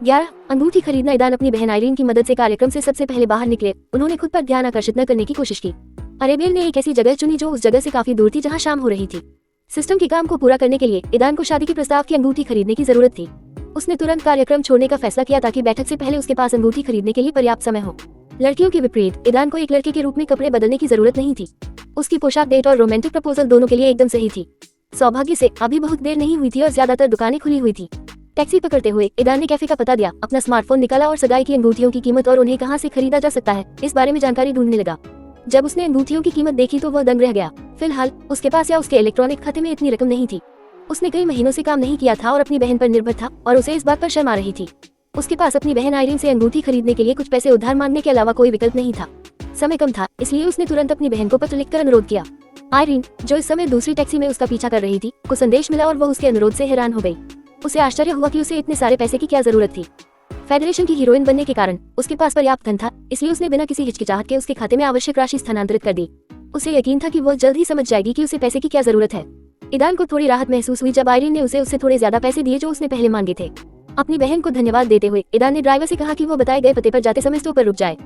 11 अंगूठी खरीदना। ईदान अपनी बहन आयरीन की मदद से कार्यक्रम से सबसे पहले बाहर निकले। उन्होंने खुद पर ध्यान आकर्षित न करने की कोशिश की। अरेबियल ने एक ऐसी जगह चुनी जो उस जगह से काफी दूर थी जहां शाम हो रही थी। सिस्टम के काम को पूरा करने के लिए ईदान को शादी के प्रस्ताव की अंगूठी खरीदने की जरूरत थी। उसने तुरंत कार्यक्रम छोड़ने का फैसला किया ताकि बैठक से पहले उसके पास अंगूठी खरीदने के लिए पर्याप्त समय हो। लड़कियों के विपरीत ईदान को एक लड़के के रूप में कपड़े बदलने की जरूरत नहीं थी। उसकी पोशाक डेट और रोमांटिक प्रपोजल दोनों के लिए एकदम सही थी। सौभाग्य से अभी बहुत देर नहीं हुई थी और ज्यादातर दुकानें खुली हुई थी। टैक्सी पकड़ते हुए ईदान ने कैफे का पता दिया, अपना स्मार्टफोन निकाला और सगाई की अंगूठियों की कीमत और उन्हें कहां से खरीदा जा सकता है इस बारे में जानकारी ढूंढने लगा। जब उसने अंगूठियों की कीमत देखी तो वह दंग रह गया। फिलहाल उसके पास या उसके इलेक्ट्रॉनिक खाते में इतनी रकम नहीं थी। उसने कई महीनों से काम नहीं किया था और अपनी बहन पर निर्भर था और उसे इस बात पर शर्म आ रही थी। उसके पास अपनी बहन आयरीन से अंगूठी खरीदने के लिए कुछ पैसे उधार मांगने के अलावा कोई विकल्प नहीं था। समय कम था, इसलिए उसने तुरंत अपनी बहन को पत्र लिखकर अनुरोध किया। आयरीन, जो इस समय दूसरी टैक्सी में उसका पीछा कर रही थी, को संदेश मिला और वह उसके अनुरोध से हैरान हो गई। उसे आश्चर्य हुआ कि उसे इतने सारे पैसे की क्या जरूरत थी। फेडरेशन की हीरोइन बनने के कारण उसके पास पर्याप्त धन था, इसलिए उसने बिना किसी हिचकिचाहट के उसके खाते में आवश्यक राशि स्थानांतरित कर दी। उसे यकीन था कि वह जल्द ही समझ जाएगी कि उसे पैसे की क्या जरूरत है। ईदान को थोड़ी राहत महसूस हुई जब आयरीन ने उससे थोड़े ज्यादा पैसे दिए जो उसने पहले मांगे थे। अपनी बहन को धन्यवाद देते हुए ईदान ने ड्राइवर से कहा कि वो बताए गए पते पर जाते समय स्टॉप पर रुक जाए।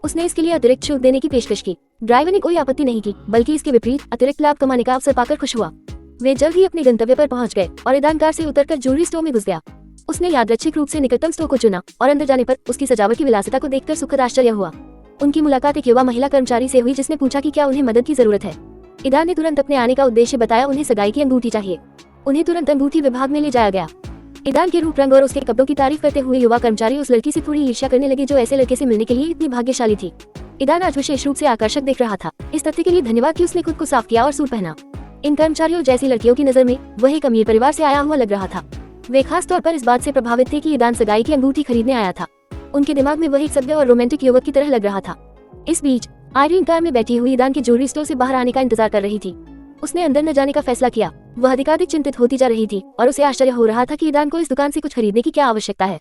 उसने इसके लिए अतिरिक्त शुल्क देने की पेशकश की। ड्राइवर ने कोई आपत्ति नहीं की, बल्कि इसके विपरीत अतिरिक्त लाभ कमाने का अवसर पाकर खुश हुआ। वे जल्द ही अपने गंतव्य पर पहुंच गए और ईदान कार से उतरकर ज्वेलरी स्टोर में घुस गया। उसने यादृच्छिक रूप से निकटतम स्टोर को चुना और अंदर जाने पर उसकी सजावट की विलासिता को देखकर सुखद आश्चर्य हुआ। उनकी मुलाकात एक युवा महिला कर्मचारी से हुई जिसने पूछा कि क्या उन्हें मदद की जरूरत है। ईदान ने तुरंत अपने आने का उद्देश्य बताया, उन्हें सगाई की अंगूठी चाहिए। उन्हें तुरंत अंगूठी विभाग में ले जाया गया। ईदान के रूप रंग और उसके कपड़ों की तारीफ करते हुए युवा कर्मचारी उस लड़की से थोड़ी ईर्ष्या करने लगी जो ऐसे लड़के से मिलने के लिए इतनी भाग्यशाली थी। ईदान आज विशेष रूप से आकर्षक दिख रहा था। इस तथ्य के लिए धन्यवाद कि उसने खुद को साफ किया और सूट पहना। इन कर्मचारियों जैसी लड़कियों की नजर में वह एक अमीर परिवार से आया हुआ लग रहा था। वे खास तौर पर इस बात से प्रभावित थे कि ईदान सगाई की अंगूठी खरीदने आया था। उनके दिमाग में वह एक सभ्य और रोमांटिक युवक की तरह लग रहा था। इस बीच आयरीन कार में बैठी हुई ईदान के ज्वेलरी स्टोर से बाहर आने का इंतजार कर रही थी। उसने अंदर न जाने का फैसला किया। वह अधिकाधिक चिंतित होती जा रही थी और उसे आश्चर्य हो रहा था कि ईदान को इस दुकान से कुछ खरीदने की क्या आवश्यकता है।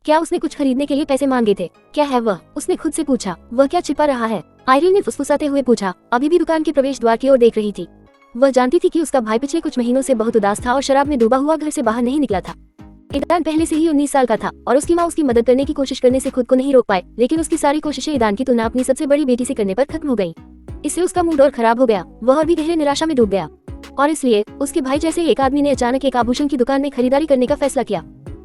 क्या उसने कुछ खरीदने के लिए पैसे मांगे थे? क्या है वह? उसने खुद से पूछा। वह क्या छिपा रहा है? आयरीन ने फुसफुसाते हुए पूछा, अभी भी दुकान के प्रवेश द्वार की ओर देख रही थी। वह जानती थी कि उसका भाई पिछले कुछ महीनों से बहुत उदास था और शराब में डूबा हुआ घर से बाहर नहीं निकला था। ईदान पहले से ही 19 साल का था और उसकी माँ उसकी मदद करने की कोशिश करने से खुद को नहीं रोक पाए, लेकिन उसकी सारी कोशिशें ईदान की तुलना अपनी सबसे बड़ी बेटी से करने पर खत्म हो गयी। इससे उसका मूड और खराब हो गया। वह और भी गहरे निराशा में डूब गया और इसलिए उसके भाई जैसे एक आदमी ने अचानक एक आभूषण की दुकान में खरीदारी करने का फैसला किया।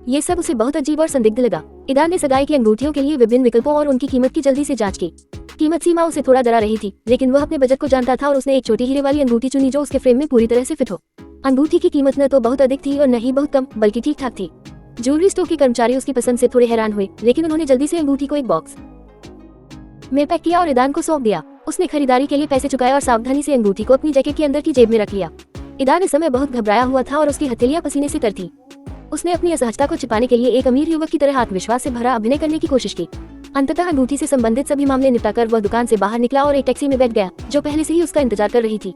ये सब उसे बहुत अजीब और संदिग्ध लगा। ईदान ने सगाई की अंगूठियों के लिए विभिन्न विकल्पों और उनकी कीमत की जल्दी से जांच की। कीमत सीमा उसे थोड़ा डरा रही थी, लेकिन वह अपने बजट को जानता था और उसने एक छोटी हीरे वाली अंगूठी चुनी जो उसके फ्रेम में पूरी तरह से फिट हो। अंगूठी की कीमत न तो बहुत अधिक थी और न ही बहुत कम, बल्कि ठीक ठाक थी। ज्वेलरी स्टोर के कर्मचारी उसकी पसंद से थोड़े हैरान हुए, लेकिन उन्होंने जल्दी से अंगूठी को एक बॉक्स में पैक किया और ईदान को सौंप दिया। उसने खरीदारी के लिए पैसे चुकाए और सावधानी से अंगूठी को अपनी जैकेट के अंदर की जेब में रख लिया। ईदान इस समय बहुत घबराया हुआ था और उसकी हथेलियां पसीने से तर थी। उसने अपनी असहजता को छिपाने के लिए एक अमीर युवक की तरह आत्मविश्वास से भरा अभिनय करने की कोशिश की। अंततः अंगूठी से संबंधित सभी मामले निपटाकर वह दुकान से बाहर निकला और एक टैक्सी में बैठ गया जो पहले से ही उसका इंतजार कर रही थी।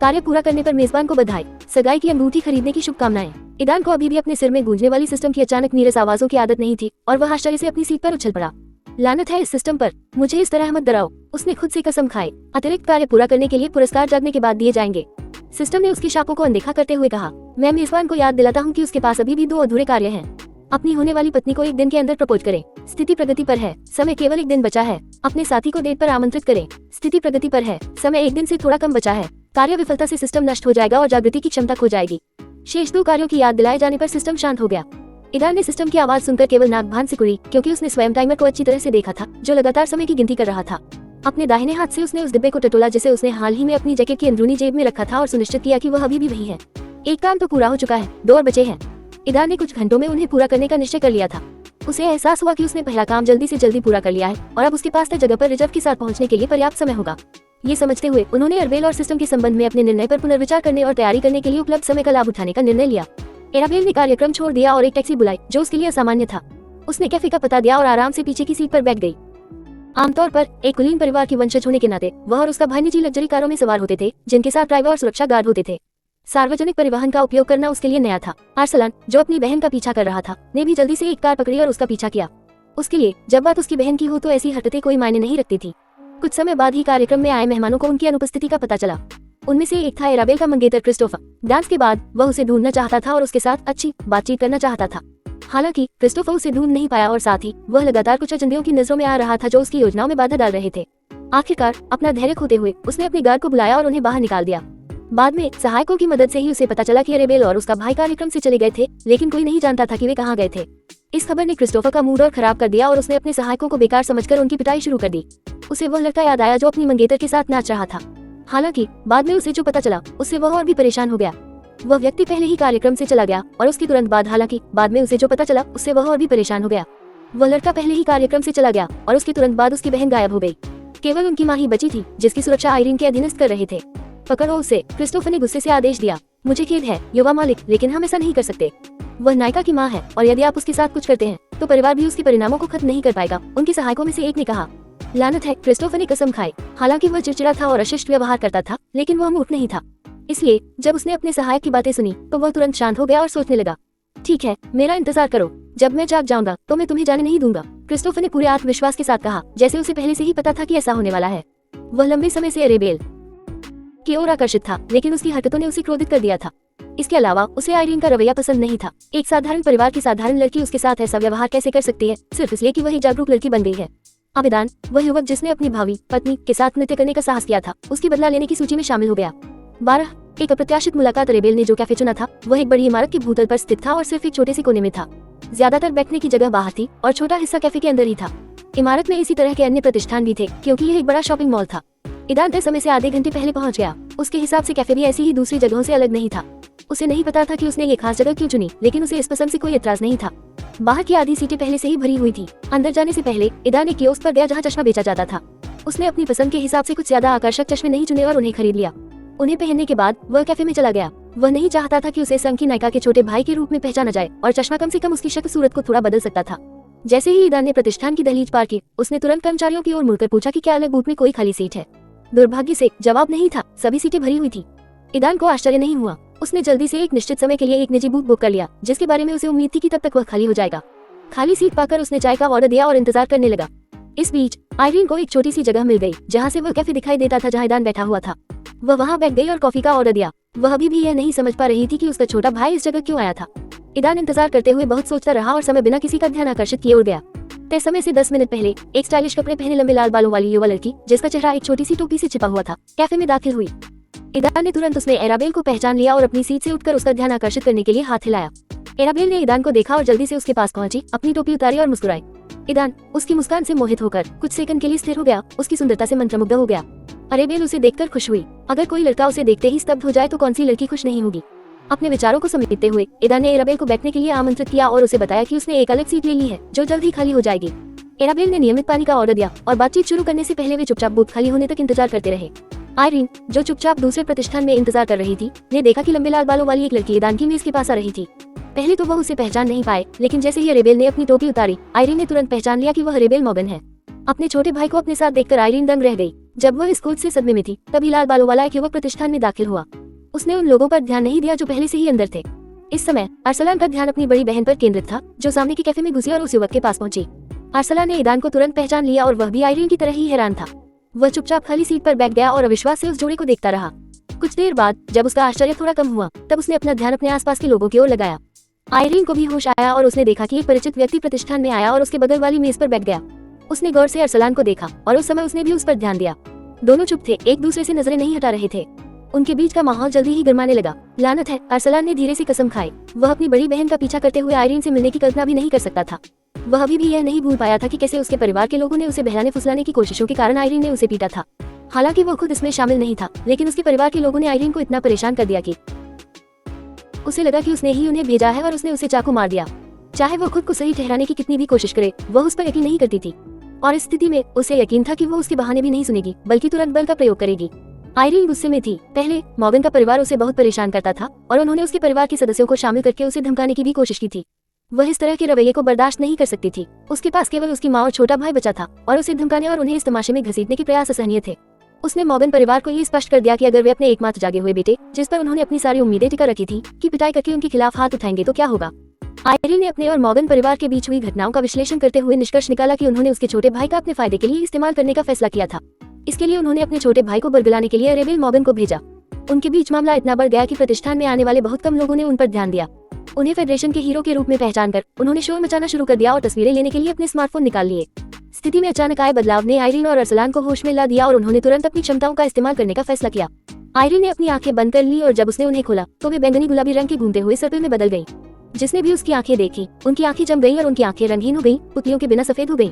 कार्य पूरा करने पर मेजबान को बधाई, सगाई की अंगूठी खरीदने की शुभकामनाएं। ईदान को अभी भी अपने सिर में गूंजने वाली सिस्टम की अचानक नीरस आवाजों की आदत नहीं थी और वह आश्चर्य से अपनी सीट पर उछल पड़ा। लानत है इस सिस्टम पर, मुझे इस तरह मत डराओ। उसने खुद से कसम खाई। अतिरिक्त कार्य पूरा करने के लिए पुरस्कार जागने के बाद दिए जाएंगे। सिस्टम ने उसकी शापों को अनदेखा करते हुए कहा। मैं मेजबान को याद दिलाता हूँ कि उसके पास अभी भी 2 अधूरे कार्य हैं। अपनी होने वाली पत्नी को 1 दिन के अंदर प्रपोज करें। स्थिति प्रगति पर है, समय केवल 1 दिन बचा है। अपने साथी को डेट पर आमंत्रित करें। स्थिति प्रगति पर है, समय 1 दिन से थोड़ा कम बचा है। कार्य विफलता से सिस्टम नष्ट हो जाएगा और जागृति की क्षमता खो जाएगी। शेष 2 कार्यों की याद दिलाए जाने पर सिस्टम शांत हो गया। ईदान ने सिस्टम की आवाज सुनकर केवल नाक भान सिकुड़ी, क्योंकि उसने स्वयं टाइमर को अच्छी तरह से देखा था जो लगातार समय की गिनती कर रहा था। अपने दाहिने हाथ से उसने उस डिब्बे को टटोला जिसे उसने हाल ही में अपनी जैकेट की अंदरूनी जेब में रखा था और सुनिश्चित किया कि वह अभी भी वही है। एक काम तो पूरा हो चुका है, 2 और बचे हैं। ईदान ने कुछ घंटों में उन्हें पूरा करने का निश्चय कर लिया था। उसे एहसास हुआ कि उसने पहला काम जल्दी से जल्दी पूरा कर लिया है और अब उसके पास तय जगह पर रिजर्व के साथ पहुंचने के लिए पर्याप्त समय होगा। ये समझते हुए उन्होंने अरबेल और सिस्टम के संबंध में अपने निर्णय पर पुनर्विचार करने और तैयारी करने के लिए उपलब्ध समय का लाभ उठाने का निर्णय लिया। अरबेल ने कार्यक्रम छोड़ दिया और एक टैक्सी बुलाई जो उसके लिए असामान्य था। उसने कैफे का पता दिया और आराम से पीछे की सीट पर बैठ गई। आमतौर पर एक कुलीन परिवार की वंशज होने के नाते वह और उसका भाई निजी लग्जरी कारों में सवार होते थे, जिनके साथ ड्राइवर और सुरक्षा गार्ड होते थे। सार्वजनिक परिवहन का उपयोग करना उसके लिए नया था। अरसलान, जो अपनी बहन का पीछा कर रहा था, ने भी जल्दी से एक कार पकड़ी और उसका पीछा किया। उसके लिए जब बात उसकी बहन की हो तो ऐसी हरकतें कोई मायने नहीं रखती थी। कुछ समय बाद ही कार्यक्रम में आए मेहमानों को उनकी अनुपस्थिति का पता चला। उनमें से एक था अरबेल का मंगेतर क्रिस्टोफर। डांस के बाद वह उसे ढूंढना चाहता था और उसके साथ अच्छी बातचीत करना चाहता था। हालांकि क्रिस्टोफर उसे ढूंढ नहीं पाया और साथ ही वह लगातार कुछ अजनबियों की नजरों में आ रहा था जो उसकी योजनाओं में बाधा डाल रहे थे। आखिरकार अपना धैर्य खोते हुए उसने अपने गार्ड को बुलाया और उन्हें बाहर निकाल दिया। बाद में सहायकों की मदद से ही उसे पता चला कि अरेबेल और उसका भाई कार्यक्रम से चले गए थे, लेकिन कोई नहीं जानता था कि वे कहाँ गए थे। इस खबर ने क्रिस्टोफर का मूड और खराब कर दिया और उसने अपने सहायकों को बेकार समझकर उनकी पिटाई शुरू कर दी। उसे वह लड़का याद आया जो अपनी मंगेतर के साथ नाच रहा था। हालांकि बाद में उसे जो पता चला उससे वह और भी परेशान हो गया। वह व्यक्ति पहले ही कार्यक्रम से चला गया और उसके तुरंत बाद में उसे जो पता चला उससे वह और भी परेशान हो गया। वह लड़का पहले ही कार्यक्रम से चला गया और उसके तुरंत बाद उसकी बहन गायब हो गई। केवल उनकी माँ ही बची थी जिसकी सुरक्षा आयरीन के अधीनस्थ कर रहे थे। पकड़ो उसे, क्रिस्टोफर ने गुस्से से आदेश दिया। मुझे खेद है युवा मालिक, लेकिन हम ऐसा नहीं कर सकते। वह नायिका की माँ है और यदि आप उसके साथ कुछ करते हैं तो परिवार भी उसके परिणामों को खत्म नहीं कर पाएगा, उनके सहायकों में से एक ने कहा। लानत है, क्रिस्टोफर ने कसम खाई। हालांकि वह चिड़चिड़ा था और अशिष्ट व्यवहार करता था, लेकिन वह मूर्ख नहीं था। इसलिए जब उसने अपने सहायक की बातें सुनी तो वह तुरंत शांत हो गया और सोचने लगा, ठीक है, मेरा इंतजार करो, जब मैं जाग जाऊंगा तो मैं तुम्हें जाने नहीं दूंगा। क्रिस्टोफर ने पूरे आत्मविश्वास के साथ कहा, जैसे उसे पहले से ही पता था कि ऐसा होने वाला है। वह लंबे समय से अरेबेल की ओर आकर्षित था, लेकिन उसकी हरकतों ने उसे क्रोधित कर दिया था। इसके अलावा उसे आयरीन का रवैया पसंद नहीं था। एक साधारण परिवार की साधारण लड़की उसके साथ ऐसा व्यवहार कैसे कर सकती है, सिर्फ इसलिए कि वह एक जागरूक लड़की बन गई है। आवेदान, वह युवक जिसने अपनी भावी पत्नी के साथ नृत्य करने का साहस किया था, उसकी बदला लेने की सूची में शामिल हो गया। 12 एक अप्रत्याशित मुलाकात। अरेबेल ने जो कैफे चुना था वह एक बड़ी इमारत के भूतल पर स्थित था और सिर्फ एक छोटे से कोने में था। ज्यादातर बैठने की जगह बाहर थी और छोटा हिस्सा कैफे के अंदर ही था। इमारत में इसी तरह के अन्य प्रतिष्ठान भी थे क्योंकि यह एक बड़ा शॉपिंग मॉल था। ईदान तय समय से आधे घंटे पहले पहुंच गया। उसके हिसाब से कैफे भी ऐसी ही दूसरी जगहों से अलग नहीं था। उसे नहीं पता था कि उसने ये खास जगह क्यों चुनी, लेकिन उसे इस पसंद से कोई एतराज नहीं था। बाहर की आधी सीटें पहले से ही भरी हुई थी। अंदर जाने से पहले ईदान एक कियोस्क पर गया जहाँ चश्मा बेचा जाता था। उसने अपनी पसंद के हिसाब से कुछ ज्यादा आकर्षक चश्मे नहीं चुने और उन्हें खरीद लिया। उन्हें पहनने के बाद वह कैफे में चला गया। वह नहीं चाहता था कि उसे संघ की नायिका के छोटे भाई के रूप में पहचाना जाए और चश्मा कम से कम उसकी शक्ल सूरत को थोड़ा बदल सकता था। जैसे ही ईदान ने प्रतिष्ठान की दहलीज पार की, उसने तुरंत कर्मचारियों की ओर मुड़कर पूछा कि क्या अलग बूथ में कोई खाली सीट है। दुर्भाग्य से जवाब नहीं था, सभी सीटें भरी हुई थी। ईदान को आश्चर्य नहीं हुआ। उसने जल्दी से एक निश्चित समय के लिए एक निजी बूथ बुक कर लिया, जिसके बारे में उसे उम्मीद थी कि तब तक वह खाली हो जाएगा। खाली सीट पाकर उसने चाय का ऑर्डर दिया और इंतजार करने लगा। इस बीच आयरीन को एक छोटी सी जगह मिल गई जहाँ से वह कैफे दिखाई देता था जहाँ ईदान बैठा हुआ था। वह वहाँ बैठ गई और कॉफी का ऑर्डर दिया। वह अभी भी यह नहीं समझ पा रही थी कि उसका छोटा भाई इस जगह क्यों आया था। ईदान इंतजार करते हुए बहुत सोचता रहा और समय बिना किसी का ध्यान आकर्षित किए उड़ गया। तय समय से 10 मिनट पहले एक स्टाइलिश कपड़े पहने लंबे लाल बालों वाली युवा लड़की, जिसका चेहरा एक छोटी सी टोपी से छिपा हुआ था, कैफे में दाखिल हुई। ईदान ने तुरंत उसमें एराबेल को पहचान लिया और अपनी सीट से उठकर उसका ध्यान आकर्षित करने के लिए हाथ हिलाया। एराबेल ने ईदान को देखा और जल्दी से उसके पास पहुंची, अपनी टोपी उतारी और मुस्कुराई। ईदान उसकी मुस्कान से मोहित होकर कुछ सेकंड के लिए स्थिर हो गया, उसकी सुंदरता से मंत्रमुग्ध हो गया। अरेबेल उसे देखकर खुश हुई। अगर कोई लड़का उसे देखते ही स्तब्ध हो जाए तो कौन सी लड़की खुश नहीं होगी। अपने विचारों को समेटते हुए ईदान ने एराबेल को बैठने के लिए आमंत्रित किया और उसे बताया कि उसने एक अलग सीट ले ली है जो जल्द ही खाली हो जाएगी। एराबेल ने नियमित पानी का ऑर्डर दिया और बातचीत शुरू करने से पहले वे चुपचाप बूथ खाली होने तक इंतजार करते रहे। आयरीन, जो चुपचाप दूसरे प्रतिष्ठान में इंतजार कर रही थी, ने देखा कि लंबे लाल बालों वाली एक लड़की ईदान की मेज के पास आ रही थी। पहले तो वह उसे पहचान नहीं पाए, लेकिन जैसे ही अरेबेल ने अपनी टोपी उतारी, आयरीन ने तुरंत पहचान लिया कि वह अरेबेल मॉर्गन है। अपने छोटे भाई को अपने साथ देखकर आयरीन दंग रह गई। जब वह इस खोज से सदमे में थी, तभी लाल बालों वाला एक युवक प्रतिष्ठान में दाखिल हुआ। उसने उन लोगों पर ध्यान नहीं दिया जो पहले से ही अंदर थे। इस समय अरसलान का ध्यान अपनी बड़ी बहन पर केंद्रित था, जो सामने के कैफे में घुसी और उस युवक के पास पहुंची। अरसलान ने ईदान को तुरंत पहचान लिया और वह भी आयरीन की तरह ही हैरान था। वह चुपचाप खाली सीट पर बैठ गया और अविश्वास से उस जोड़े को देखता रहा। कुछ देर बाद जब उसका आश्चर्य थोड़ा कम हुआ, तब उसने अपना ध्यान अपने आसपास के लोगों की ओर लगाया। आयरीन को भी होश आया और उसने देखा कि एक परिचित व्यक्ति प्रतिष्ठान में आया और उसके बगल वाली मेज पर बैठ गया। उसने गौर से अरसलान को देखा और उस समय उसने भी उस पर ध्यान दिया। दोनों चुप थे, एक दूसरे से नजरें नहीं हटा रहे थे। उनके बीच का माहौल जल्दी ही गर्माने लगा। लानत है, अरसलान ने धीरे से कसम खाई। वह अपनी बड़ी बहन का पीछा करते हुए आयरीन से मिलने की कल्पना भी नहीं कर सकता था। वह अभी भी यह नहीं भूल पाया था कि कैसे उसके परिवार के लोगों ने उसे बहलाने फुसलाने की कोशिशों के कारण आयरीन ने उसे पीटा था। हालांकि वो खुद इसमें शामिल नहीं था, लेकिन उसके परिवार के लोगों ने आयरीन को इतना परेशान कर दिया कि उसे लगा कि उसने ही उन्हें भेजा है और उसने उसे चाकू मार दिया। चाहे वो खुद को सही ठहराने की कितनी भी कोशिश करे, वह उस पर यकीन नहीं करती थी और इस स्थिति में उसे यकीन था कि वो उसके बहाने भी नहीं सुनेगी, बल्कि तुरंत बल का प्रयोग करेगी। आयरीन गुस्से में थी। पहले मॉर्गन का परिवार उसे बहुत परेशान करता था और उन्होंने उसके परिवार के सदस्यों को शामिल करके उसे धमकाने की भी कोशिश की थी। वह इस तरह के रवैये को बर्दाश्त नहीं कर सकती थी। उसके पास केवल उसकी माँ और छोटा भाई बचा था और उसे धमकाने और उन्हें इस तमाशे में घसीटने के प्रयास असहनीय थे। उसने मॉर्गन परिवार को ये स्पष्ट कर दिया कि अगर वे अपने एकमात्र जागे हुए बेटे, जिस पर उन्होंने अपनी सारी उम्मीदें टिका रखी थी, की पिटाई करके उनके खिलाफ हाथ उठाएंगे तो क्या होगा। आयरीन ने अपने और मॉर्गन परिवार के बीच हुई घटनाओं का विश्लेषण करते हुए निष्कर्ष निकाला कि उन्होंने उसके छोटे भाई का अपने फायदे के लिए इस्तेमाल करने का फैसला किया था। इसके लिए उन्होंने अपने छोटे भाई को बरगलाने के लिए अरेबेल मॉर्गन को भेजा। उनके बीच मामला इतना बढ़ गया कि प्रतिष्ठान में आने वाले बहुत कम लोगों ने उन पर ध्यान दिया। उन्हें फेडरेशन के हीरो के रूप में पहचान कर उन्होंने शोर मचाना शुरू कर दिया और तस्वीरें लेने के लिए अपने स्मार्टफोन निकाल लिए। स्थिति में अचानक आए बदलाव ने आयरीन और अरसलान को होश में ला दिया और उन्होंने तुरंत अपनी क्षमताओं का इस्तेमाल करने का फैसला किया। आयरीन ने अपनी आंखें बंद कर ली और जब उसने उन्हें खोला तो वे बैंगनी गुलाबी रंग के घूमते हुए सर्पिल में बदल गयी। जिसने भी उसकी आंखें देखी उनकी आंखें जम गईं और उनकी आंखें रंगीन हो गईं, पुतलियों के बिना सफेद हो गईं।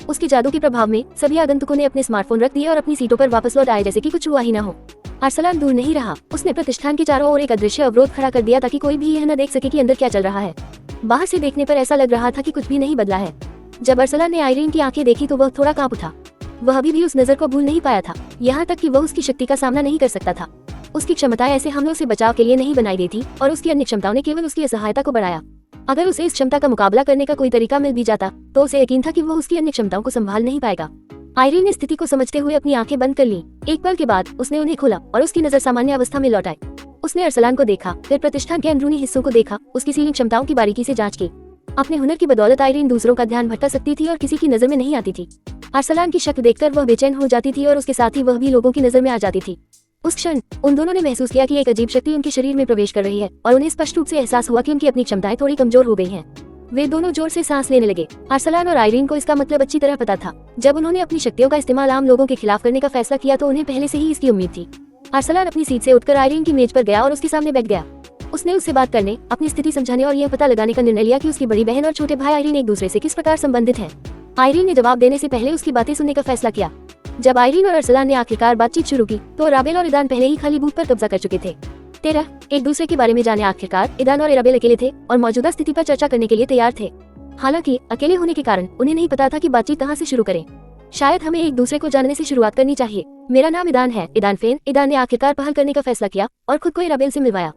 उसके जादू के प्रभाव में सभी आगंतुकों ने अपने स्मार्टफोन रख दिए और अपनी सीटों पर वापस लौट आए जैसे कि कुछ हुआ ही न हो। अरसलान दूर नहीं रहा, उसने प्रतिष्ठान के चारों ओर एक अदृश्य अवरोध खड़ा कर दिया ताकि कोई भी यह न देख सके कि अंदर क्या चल रहा है। बाहर से देखने पर ऐसा लग रहा था कि कुछ भी नहीं बदला है। जब अरसलान ने आयरीन की आंखें देखी तो वह थोड़ा कांप उठा। वह अभी भी उस नजर को भूल नहीं पाया था, यहाँ तक कि वह उसकी शक्ति का सामना नहीं कर सकता था। उसकी क्षमताएं ऐसे हमलों से बचाव के लिए नहीं बनाई गई थी और उसकी अन्य क्षमताओं ने केवल उसकी असहायता को बढ़ाया। अगर उसे इस क्षमता का मुकाबला करने का कोई तरीका मिल भी जाता तो उसे यकीन था कि वह उसकी अन्य क्षमताओं को संभाल नहीं पाएगा। आयरीन ने स्थिति को समझते हुए अपनी आंखें बंद कर ली। एक पल के बाद उसने उन्हें खोला और उसकी नजर सामान्य अवस्था में लौट आई। उसने अरसलान को देखा, फिर प्रतिष्ठान के अंदरूनी हिस्सों को देखा, उसकी सीलिंग क्षमताओं की बारीकी से जांच की। अपने हुनर की बदौलत आयरीन दूसरों का ध्यान भटका सकती थी और किसी की नजर में नहीं आती थी। अरसलान की शक्ल देखकर वह बेचैन हो जाती थी और उसके साथ ही वह भी लोगों की नजर में आ जाती थी। उस क्षण उन दोनों ने महसूस किया कि एक अजीब शक्ति उनके शरीर में प्रवेश कर रही है और उन्हें स्पष्ट रूप से एहसास हुआ कि उनकी अपनी क्षमताएं थोड़ी कमजोर हो गई हैं। वे दोनों जोर से सांस लेने लगे। अरसलान और आयरीन को इसका मतलब अच्छी तरह पता था। जब उन्होंने अपनी शक्तियों का इस्तेमाल आम लोगों के खिलाफ करने का फैसला किया तो उन्हें पहले से ही इसकी उम्मीद थी। अरसलान अपनी सीट से उठकर आयरीन की मेज पर गया और उसके सामने बैठ गया। उसने उससे बात करने, अपनी स्थिति समझाने और यह पता लगाने का निर्णय लिया कि उसकी बड़ी बहन और छोटे भाई आयरीन एक दूसरे से किस प्रकार संबंधित हैं। आयरीन ने जवाब देने से पहले उसकी बातें सुनने का फैसला किया। जब आयरीन और अरसलान ने आखिरकार बातचीत शुरू की तो राबेल और ईदान पहले ही खाली बूथ पर कब्जा कर चुके थे। एक दूसरे के बारे में जाने आखिरकार ईदान और राबेल अकेले थे और मौजूदा स्थिति पर चर्चा करने के लिए तैयार थे। हालांकि अकेले होने के कारण उन्हें नहीं पता था कि बातचीत कहां से शुरू करें। शायद हमें एक दूसरे को जानने से शुरुआत करनी चाहिए। मेरा नाम ईदान है, ईदान फेन। ईदान ने आखिरकार पहल करने का फैसला किया और खुद को राबेल से मिलवाया।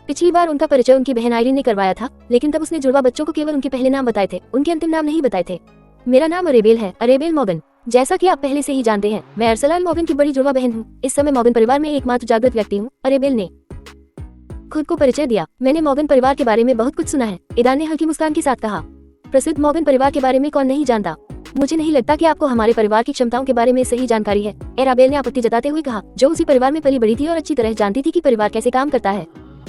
पिछली बार उनका परिचय उनकी बहन आयरीन ने करवाया था, लेकिन तब उसने जुड़वा बच्चों को केवल उनके पहले नाम बताए थे, उनके अंतिम नाम नहीं बताए थे। मेरा नाम अरेबेल है, अरेबेल मॉर्गन। जैसा कि आप पहले से ही जानते हैं, मैं अरसलान मॉर्गन की बड़ी जुड़वा बहन हूँ। इस समय मॉर्गन परिवार में एकमात्र जागृत व्यक्ति हूँ, अरेबेल ने खुद को परिचय दिया। मैंने मॉर्गन परिवार के बारे में बहुत कुछ सुना है, ईदान ने हल्की मुस्कान के साथ कहा। प्रसिद्ध मॉर्गन परिवार के बारे में कौन नहीं जानता। मुझे नहीं लगता कि आपको हमारे परिवार की क्षमताओं के बारे में सही जानकारी है, राबेल ने आपत्ति जताते हुए कहा, जो उसी परिवार में पली बड़ी थी और अच्छी तरह जानती थी कि परिवार कैसे काम करता है।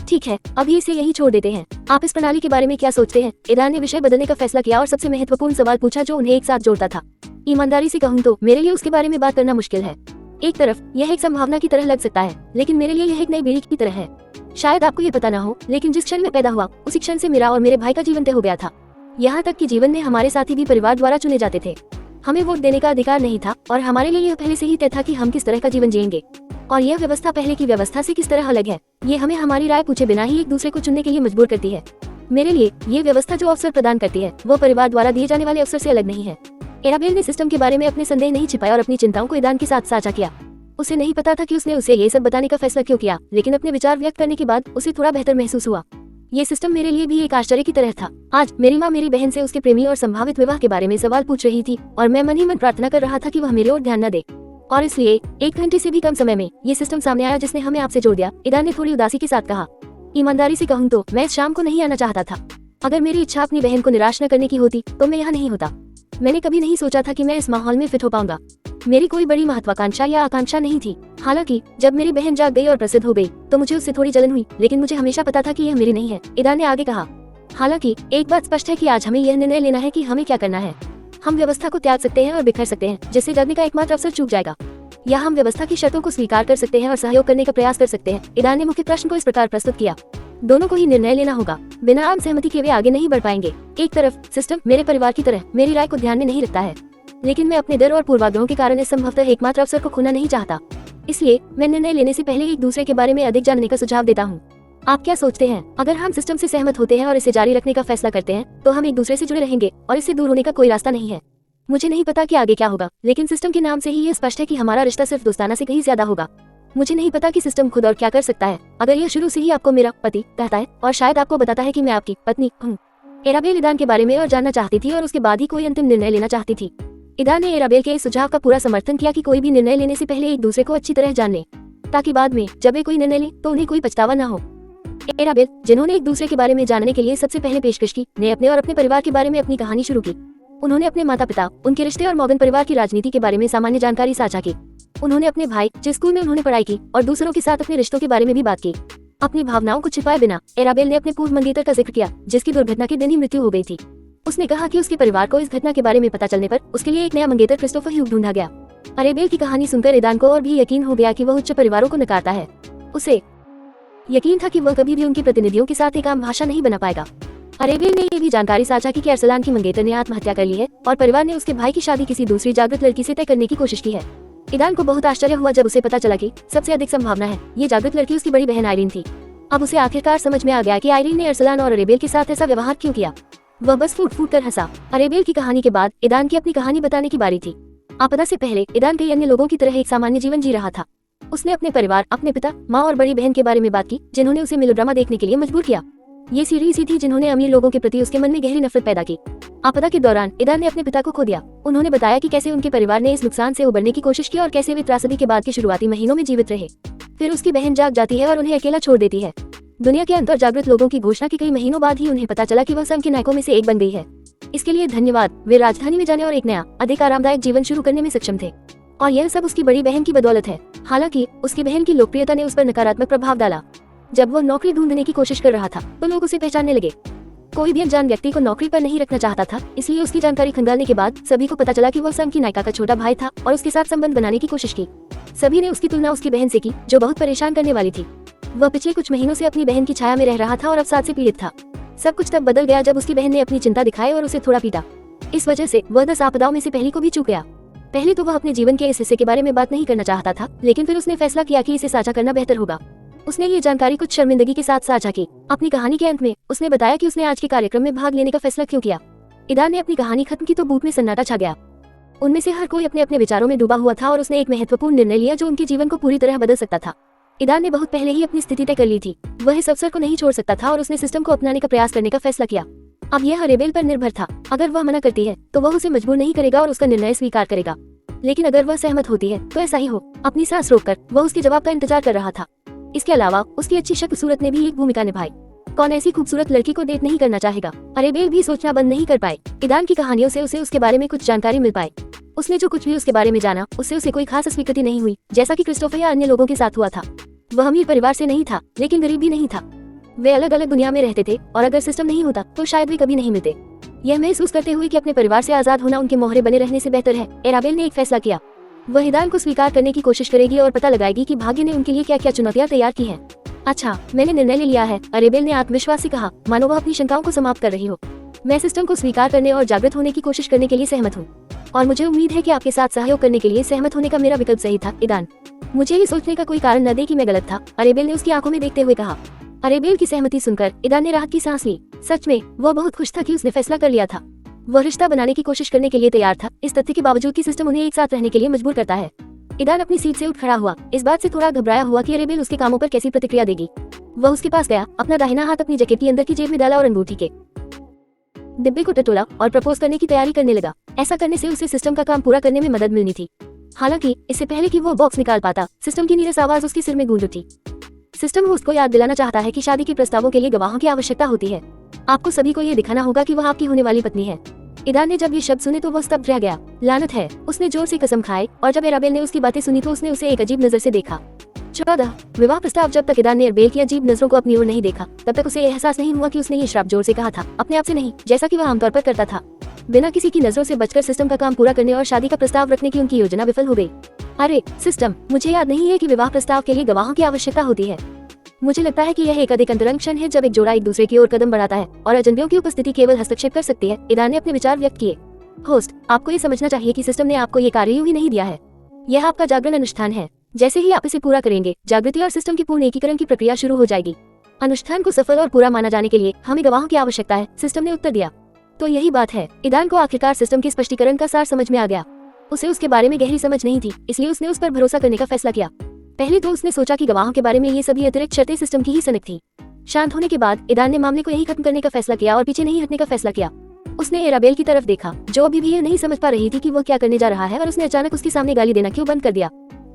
ठीक है, अभी इसे यही छोड़ देते हैं। आप इस प्रणाली के बारे में क्या सोचते हैं? ईदान ने विषय बदलने का फैसला किया और सबसे महत्वपूर्ण सवाल पूछा जो उन्हें एक साथ जोड़ता था। ईमानदारी से कहूँ तो मेरे लिए उसके बारे में बात करना मुश्किल है। एक तरफ यह एक संभावना की तरह लग सकता है, लेकिन मेरे लिए यह एक नई बीड़ी की तरह है। शायद आपको ये पता ना हो, लेकिन जिस क्षण में पैदा हुआ उसी क्षण से मेरा और मेरे भाई का जीवन तय हो गया था। यहाँ तक कि जीवन में हमारे साथी भी परिवार द्वारा चुने जाते थे। हमें वोट देने का अधिकार नहीं था और हमारे लिए यह पहले से ही तय था कि हम किस तरह का जीवन जिएंगे और यह व्यवस्था पहले की व्यवस्था से किस तरह अलग है। ये हमें हमारी राय पूछे बिना ही एक दूसरे को चुनने के लिए मजबूर करती है। मेरे लिए ये व्यवस्था जो अवसर प्रदान करती है वो परिवार द्वारा दिए जाने वाले अवसर से अलग नहीं है। राबेल ने सिस्टम के बारे में अपने संदेह नहीं छिपाया और अपनी चिंताओं को ईदान के साथ साझा किया। उसे नहीं पता था कि उसने उसे ये सब बताने का फैसला क्यों किया, लेकिन अपने विचार व्यक्त करने के बाद उसे थोड़ा बेहतर महसूस हुआ। ये सिस्टम मेरे लिए भी एक आश्चर्य की तरह था। आज मेरी माँ मेरी बहन से उसके प्रेमी और संभावित विवाह के बारे में सवाल पूछ रही थी और मैं मन ही मन प्रार्थना कर रहा था कि वह मेरे ओर ध्यान न दे। और इसलिए 1 घंटे से भी कम समय में ये सिस्टम सामने आया जिसने हमें आपसे जोड़ दिया, ईदान ने थोड़ी उदासी के साथ कहा। ईमानदारी से कहूँ तो मैं इस शाम को नहीं आना चाहता था। अगर मेरी इच्छा अपनी बहन को निराश न करने की होती तो मैं यहाँ नहीं होता। मैंने कभी नहीं सोचा था कि मैं इस माहौल में फिट हो पाऊंगा। मेरी कोई बड़ी महत्वाकांक्षा या आकांक्षा नहीं थी। हालांकि जब मेरी बहन जाग गई और प्रसिद्ध हो गई तो मुझे उससे थोड़ी जलन हुई, लेकिन मुझे हमेशा पता था कि यह मेरी नहीं है, ईदान ने आगे कहा। हालांकि एक बात स्पष्ट है कि आज हमें यह निर्णय लेना है कि हमें क्या करना है। हम व्यवस्था को त्याग सकते हैं और बिखर सकते हैं, जिससे जगने का एकमात्र अवसर चूक जाएगा, या हम व्यवस्था की शर्तों को स्वीकार कर सकते हैं और सहयोग करने का प्रयास कर सकते हैं। ईदान ने मुख्य प्रश्न को इस प्रकार प्रस्तुत किया। दोनों को ही निर्णय लेना होगा, बिना आम सहमति के वे आगे नहीं बढ़ पाएंगे। एक तरफ सिस्टम मेरे परिवार की तरह मेरी राय को ध्यान में नहीं रखता है, लेकिन मैं अपने डर और पूर्वाग्रहों के कारण इस संभवतः एकमात्र अवसर को खोना नहीं चाहता। इसलिए मैं निर्णय लेने से पहले एक दूसरे के बारे में अधिक जानने का सुझाव देता हूँ। आप क्या सोचते हैं? अगर हम सिस्टम से सहमत होते हैं और इसे जारी रखने का फैसला करते हैं तो हम एक दूसरे से जुड़े रहेंगे और इससे दूर होने का कोई रास्ता नहीं है। मुझे नहीं पता कि आगे क्या होगा, लेकिन सिस्टम के नाम से ही ये स्पष्ट है कि हमारा रिश्ता सिर्फ दोस्ताना से कहीं ज्यादा होगा। मुझे नहीं पता कि सिस्टम खुद और क्या कर सकता है अगर यह शुरू से ही आपको मेरा पति कहता है और शायद आपको बताता है कि मैं आपकी पत्नी हूँ। राबेल ईदान के बारे में और जानना चाहती थी और उसके बाद ही कोई अंतिम निर्णय लेना चाहती थी। ईदान ने राबेल के इस सुझाव का पूरा समर्थन किया कि कोई भी निर्णय लेने से पहले एक दूसरे को अच्छी तरह जान ले, ताकि बाद में जब वे कोई निर्णय लें तो उन्हें कोई पछतावा न हो। राबेल, जिन्होंने एक दूसरे के बारे में जानने के लिए सबसे पहले पेशकश की, ने अपने और अपने परिवार के बारे में अपनी कहानी शुरू की। उन्होंने अपने माता पिता, उनके रिश्ते और मॉर्गन परिवार की राजनीति के बारे में सामान्य जानकारी साझा की। उन्होंने अपने भाई, जिस स्कूल में उन्होंने पढ़ाई की, और दूसरों के साथ अपने रिश्तों के बारे में भी बात की। अपनी भावनाओं को छिपाए बिना एराबेल ने अपने पूर्व मंगेतर का जिक्र किया, जिसकी दुर्घटना के दिन ही मृत्यु हो गई थी। उसने कहा कि उसके परिवार को इस घटना के बारे में पता चलने पर उसके लिए एक नया मंगेतर क्रिस्टोफर ह्यूग ढूंढा गया। अरेबेल की कहानी सुनकर ईदान को और भी यकीन हो गया कि वह उच्च परिवारों को नकारता है। उसे यकीन था कि वह कभी भी उनके प्रतिनिधियों के साथ एक आम भाषा नहीं बना पाएगा। अरेबेल ने ये भी जानकारी साझा की कि अरसलान की मंगेतर ने आत्महत्या कर ली है और परिवार ने उसके भाई की शादी किसी दूसरी जागृत लड़की से तय करने की कोशिश की है। ईदान को बहुत आश्चर्य हुआ जब उसे पता चला कि सबसे अधिक संभावना है ये जागृत लड़की उसकी बड़ी बहन आयरीन थी। अब उसे आखिरकार समझ में आ गया कि आयरीन ने अरसलान और अरेबेल के साथ ऐसा व्यवहार क्यों किया। वह बस फूट फूट कर हंसा। अरेबेल की कहानी के बाद ईदान की अपनी कहानी बताने की बारी थी। आपदा से पहले ईदान कई अन्य लोगों की तरह एक सामान्य जीवन जी रहा था। उसने अपने परिवार, अपने पिता, माँ और बड़ी बहन के बारे में बात की, जिन्होंने उसे मेलोड्रामा देखने के लिए मजबूर किया। ये सीरीज ही थी जिन्होंने अमीर लोगों के प्रति उसके मन में गहरी नफरत पैदा की। आपदा के दौरान ईदान ने अपने पिता को खो दिया। उन्होंने बताया कि कैसे उनके परिवार ने इस नुकसान से उबरने की कोशिश की और कैसे वे त्रासदी के बाद के शुरुआती महीनों में जीवित रहे। फिर उसकी बहन जाग जाती है और उन्हें अकेला छोड़ देती है। दुनिया के अंतर जागृत लोगों की घोषणा के कई महीनों बाद ही उन्हें पता चला कि वह संघ के नायकों में से एक बन गई है। इसके लिए धन्यवाद। वे राजधानी में जाने और एक नया, अधिक आरामदायक जीवन शुरू करने में सक्षम थे, और यह सब उसकी बड़ी बहन की बदौलत है। हालांकि उसकी बहन की लोकप्रियता ने उस पर नकारात्मक प्रभाव डाला। जब वह नौकरी ढूंढने की कोशिश कर रहा था तो लोग उसे पहचानने लगे। कोई भी अनजान व्यक्ति को नौकरी पर नहीं रखना चाहता था, इसलिए उसकी जानकारी खंगालने के बाद सभी को पता चला कि वह संघ की नायिका का छोटा भाई था और उसके साथ संबंध बनाने की कोशिश की। सभी ने उसकी तुलना उसकी बहन से की, जो बहुत परेशान करने वाली थी। वह पिछले कुछ महीनों से अपनी बहन की छाया में रह रहा था और अवसाद से पीड़ित था। सब कुछ तब बदल गया जब उसकी बहन ने अपनी चिंता दिखाई और उसे थोड़ा पीटा। इस वजह से वह 10 आपदाओं में से पहली को भी चूक गया। पहले तो वह अपने जीवन के इस हिस्से के बारे में बात नहीं करना चाहता था, लेकिन फिर उसने फैसला किया कि इसे साझा करना बेहतर होगा। उसने ये जानकारी कुछ शर्मिंदगी के साथ साझा की। अपनी कहानी के अंत में उसने बताया कि उसने आज के कार्यक्रम में भाग लेने का फैसला क्यों किया। ईदान ने अपनी कहानी खत्म की तो बूथ में सन्नाटा छा गया। उनमें से हर कोई अपने अपने विचारों में डूबा हुआ था और उसने एक महत्वपूर्ण निर्णय लिया जो उनके जीवन को पूरी तरह बदल सकता था। ईदान ने बहुत पहले ही अपनी स्थिति तय कर ली थी। वह इस अवसर को नहीं छोड़ सकता था और उसने सिस्टम को अपनाने का प्रयास करने का फैसला किया। अब यह अरेबेल पर निर्भर था। अगर वह मना करती है तो वह उसे मजबूर नहीं करेगा और उसका निर्णय स्वीकार करेगा, लेकिन अगर वह सहमत होती है तो ऐसा ही हो। अपनी सांस रोककर वह उसके जवाब का इंतजार कर रहा था। इसके अलावा उसकी अच्छी शक्ल सूरत ने भी एक भूमिका निभाई। कौन ऐसी खूबसूरत लड़की को डेट नहीं करना चाहेगा। अरेबेल भी सोचना बंद नहीं कर पाए। ईदान की कहानियों से उसे उसके बारे में कुछ जानकारी मिल पाई। उसने जो कुछ भी उसके बारे में जाना, उससे उसे कोई खास स्वीकृति नहीं हुई, जैसा कि क्रिस्टोफर या अन्य लोगों के साथ हुआ था। वह अमीर परिवार से नहीं था, लेकिन गरीब भी नहीं था। वे अलग अलग दुनिया में रहते थे और अगर सिस्टम नहीं होता तो शायद वे कभी नहीं मिलते। यह महसूस करते हुए कि अपने परिवार से आजाद होना उनके मोहरे बने रहने से बेहतर है, एराबेल ने एक फैसला किया। वह ईदान को स्वीकार करने की कोशिश करेगी और पता लगाएगी कि भाग्य ने उनके लिए क्या क्या चुनौतियां तैयार की हैं। अच्छा, मैंने निर्णय ले लिया है, अरेबेल ने आत्मविश्वास से कहा, मानो वह अपनी शंकाओं को समाप्त कर रही हो। मैं सिस्टम को स्वीकार करने और जागृत होने की कोशिश करने के लिए सहमत हूँ, और मुझे उम्मीद है कि आपके साथ सहयोग करने के लिए सहमत होने का मेरा विकल्प सही था। ईदान, मुझे ये सोचने का कोई कारण न दे कि मैं गलत था, अरेबेल ने उसकी आंखों में देखते हुए कहा। अरेबेल की सहमति सुनकर ईदान ने राहत की सांस ली। सच में वह बहुत खुश था कि उसने फैसला कर लिया था। वह रिश्ता बनाने की कोशिश करने के लिए तैयार था, इस तथ्य के बावजूद कि सिस्टम उन्हें एक साथ रहने के लिए मजबूर करता है। ईदान अपनी सीट से उठ खड़ा हुआ, इस बात से थोड़ा घबराया हुआ कि अरेबेल उसके कामों पर कैसी प्रतिक्रिया देगी। वह उसके पास गया, अपना दाहिना हाथ अपनी जैकेट की अंदर की जेब में डाला और अंगूठी के डिब्बे को टटोला और प्रपोज करने की तैयारी करने लगा। ऐसा करने से उसे सिस्टम का काम पूरा करने में मदद मिलनी थी। हालांकि इससे पहले कि वो बॉक्स निकाल पाता, सिस्टम की नीरस आवाज उसके सिर में गूंज उठी। सिस्टम होस्ट को याद दिलाना चाहता है कि शादी के प्रस्तावों के लिए गवाहों की आवश्यकता होती है। आपको सभी को ये दिखाना होगा कि वह आपकी होने वाली पत्नी है। ईदान ने जब ये शब्द सुने तो वह स्तब्ध रह गया। लानत है, उसने जोर से कसम खाई, और जब एराबेल ने उसकी बातें सुनी तो उसने उसे एक अजीब नजर से देखा। 14 विवाह प्रस्ताव। जब तक ईदान ने अरेबेल की अजीब नजरों को अपनी ओर नहीं देखा, तब तक उसे एहसास नहीं हुआ कि उसने ये श्राप जोर से कहा था, अपने आप से नहीं, जैसा कि वह आमतौर पर करता था। बिना किसी की नजरों से बचकर सिस्टम का काम पूरा करने और शादी का प्रस्ताव रखने की उनकी योजना विफल हो गई। अरे सिस्टम, मुझे याद नहीं है कि विवाह प्रस्ताव के लिए गवाहों की आवश्यकता होती है। मुझे लगता है कि यह एक अधिक अंतरंग क्षण है जब एक जोड़ा एक दूसरे की ओर कदम बढ़ाता है और अजनबियों की उपस्थिति केवल हस्तक्षेप कर सकती है। ईदान ने अपने विचार व्यक्त किए। होस्ट, आपको ये समझना चाहिए कि सिस्टम ने आपको ये कार्य यूं ही नहीं दिया है। यह आपका जागरण अनुष्ठान है। जैसे ही आप इसे पूरा करेंगे, जागृति और सिस्टम की पूर्ण एकीकरण की प्रक्रिया शुरू हो जाएगी। अनुष्ठान को सफल और पूरा माना जाने के लिए हमें गवाहों की आवश्यकता है, सिस्टम ने उत्तर दिया। तो यही बात है। ईदान को आखिरकार सिस्टम के स्पष्टीकरण का सार समझ में आ गया। उसे उसके बारे में गहरी समझ नहीं थी, इसलिए उसने उस पर भरोसा करने का फैसला किया। पहले तो उसने सोचा कि गवाहों के बारे में ये सभी अतिरिक्त शर्तें सिस्टम की ही सनक थी। शांत होने के बाद ईदान ने मामले को यही खत्म करने का फैसला किया और पीछे नहीं हटने का फैसला किया। उसने एराबेल की तरफ देखा, जो अभी भी ये नहीं समझ पा रही थी कि वो क्या करने जा रहा है, और उसने अचानक उसके सामने गाली देना क्यों बंद कर दिया।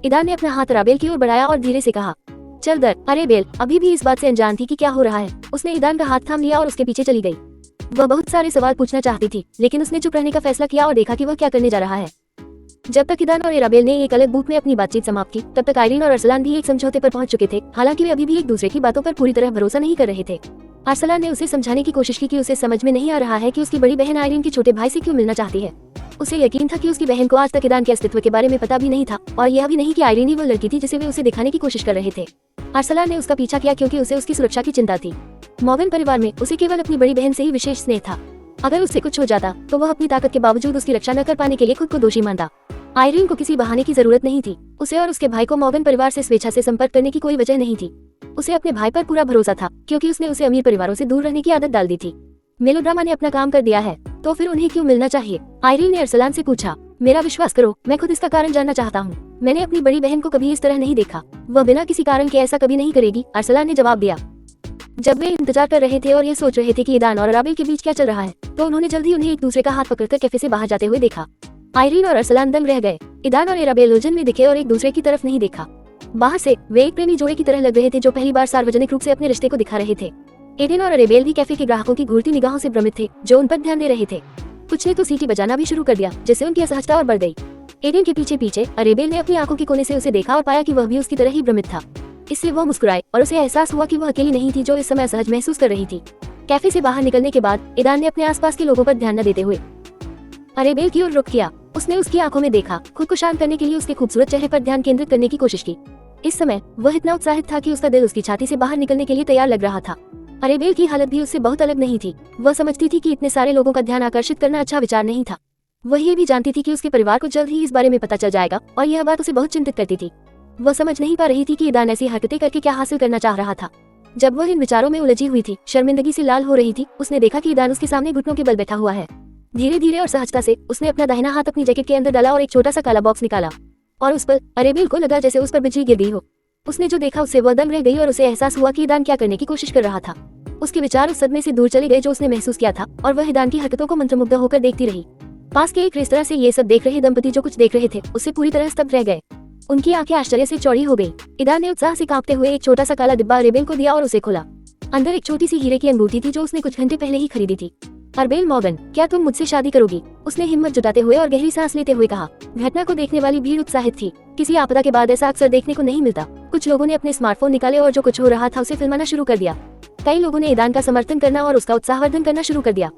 ईदान ने अपना हाथ एराबेल की ओर बढ़ाया और धीरे से कहा, चल दर। अरेबेल अभी भी इस बात से अनजान थी कि क्या हो रहा है। उसने ईदान का हाथ थाम लिया और उसके पीछे चली गई। वह बहुत सारे सवाल पूछना चाहती थी, लेकिन उसने चुप रहने का फैसला किया और देखा कि वह क्या करने जा रहा है। जब तक ईदान और एराबेल ने एक अलग बूथ में अपनी बातचीत समाप्त की, तब तक आयरीन और अरसलान भी एक समझौते पर पहुंच चुके थे। हालांकि वे अभी भी एक दूसरे की बातों पर पूरी तरह भरोसा नहीं कर रहे थे। अरसलान ने उसे समझाने की कोशिश की कि उसे समझ में नहीं आ रहा है कि उसकी बड़ी बहन आयरीन के छोटे भाई से क्यों मिलना चाहती है। उसे यकीन था कि उसकी बहन को आज तक ईदान के अस्तित्व के बारे में पता भी नहीं था, और यह भी नहीं कि आयरीन ही वो लड़की थी जिसे वे उसे दिखाने की कोशिश कर रहे थे। अरसलान ने उसका पीछा किया क्योंकि उसे उसकी सुरक्षा की चिंता थी। मॉर्गन परिवार में उसे केवल अपनी बड़ी बहन से ही विशेष स्नेह था। अगर उससे कुछ हो जाता तो वह अपनी ताकत के बावजूद उसकी रक्षा न कर पाने के लिए खुद को दोषी मानता। आयरीन को किसी बहाने की जरूरत नहीं थी। उसे और उसके भाई को मॉर्गन परिवार से स्वेच्छा से संपर्क करने की कोई वजह नहीं थी। उसे अपने भाई पर पूरा भरोसा था क्योंकि उसने उसे अमीर परिवारों से दूर रहने की आदत डाल दी थी। मेलोड्रामा ने अपना काम कर दिया है, तो फिर उन्हें क्यों मिलना चाहिए? आयरीन ने अरसलान से पूछा। मेरा विश्वास करो, मैं खुद इसका कारण जानना चाहता हूँ। मैंने अपनी बड़ी बहन को कभी इस तरह नहीं देखा। वह बिना किसी कारण के ऐसा कभी नहीं करेगी, अरसलान ने जवाब दिया। जब वे इंतजार कर रहे थे और ये सोच रहे थे कि ईदान और एराबेल के बीच क्या चल रहा है, तो उन्होंने जल्द ही उन्हें एक दूसरे का हाथ पकड़कर कैफे से बाहर जाते हुए देखा। आयरीन और अरसलान दंग रह गए। ईदान और एराबेल उलझन में दिखे और एक दूसरे की तरफ नहीं देखा। बाहर से वे एक प्रेमी जोड़े की तरह लग रहे थे जो पहली बार सार्वजनिक रूप से अपने रिश्ते को दिखा रहे थे। एडेन और एराबेल भी कैफे के ग्राहकों की घूरती निगाहों से भ्रमित थे जो उन पर ध्यान दे रहे थे। कुछ ने तो सीटी बजाना भी शुरू कर दिया, जिससे उनकी असहजता और बढ़ गई। एडेन के पीछे पीछे एराबेल ने अपनी आंखों के कोने से उसे देखा और पाया कि वह भी उसकी तरह ही भ्रमित था। इससे वो मुस्कुराए और उसे एहसास हुआ कि वह अकेली नहीं थी जो इस समय असहज महसूस कर रही थी। कैफे से बाहर निकलने के बाद ईदान ने अपने आसपास के लोगों पर ध्यान न देते हुए एराबेल की ओर रुख किया। उसने उसकी आंखों में देखा। खुद को शांत करने के लिए उसके खूबसूरत चेहरे पर ध्यान केंद्रित करने की कोशिश की। इस समय वह इतना उत्साहित था कि उसका दिल उसकी छाती से बाहर निकलने के लिए तैयार लग रहा था। एराबेल की हालत भी उससे बहुत अलग नहीं थी। वह समझती थी कि इतने सारे लोगों का ध्यान आकर्षित करना अच्छा विचार नहीं था। वह ये भी जानती थी कि उसके परिवार को जल्द ही इस बारे में पता चल जाएगा, और यह बात उसे बहुत चिंतित करती थी। वह समझ नहीं पा रही थी कि ईदान ऐसी हरकतें करके क्या हासिल करना चाह रहा था। जब वह इन विचारों में उलझी हुई थी, शर्मिंदगी से लाल हो रही थी, उसने देखा कि ईदान उसके सामने घुटनों के बल बैठा हुआ है। धीरे धीरे और सहजता से उसने अपना दाहिना हाथ अपनी जैकेट के अंदर डाला और एक छोटा सा काला बॉक्स निकाला, और उस पर एराबेल को लगा जैसे उस पर बिजली गिर गई हो। उसने जो देखा उससे वह दंग रह गई और उसे एहसास हुआ कि ईदान क्या करने की कोशिश कर रहा था। उसके विचार उस सदमे से दूर चले गए जो उसने महसूस किया था, और वह ईदान की हरकतों को मंत्रमुग्ध होकर देखती रही। पास के एक रेस्तरां से ये सब देख रहे दंपति जो कुछ देख रहे थे उससे पूरी तरह स्तब्ध रह गए। उनकी आंखें आश्चर्य से चौड़ी हो गई। ईदान ने उत्साह से कांपते हुए एक छोटा सा काला डिब्बा एराबेल को दिया और उसे खोला। अंदर एक छोटी सी हीरे की अंगूठी थी जो उसने कुछ घंटे पहले ही खरीदी थी। एराबेल मॉर्गन, क्या तुम मुझसे शादी करोगी? उसने हिम्मत जुटाते हुए और गहरी सांस लेते हुए कहा। घटना को देखने वाली भीड़ उत्साहित थी। किसी आपदा के बाद ऐसा अक्सर देखने को नहीं मिलता। कुछ लोगों ने अपने स्मार्टफोन निकाले और जो कुछ हो रहा था उसे फिल्माना शुरू कर दिया। कई लोगों ने ईदान का समर्थन करना और उसका उत्साहवर्धन करना शुरू कर दिया।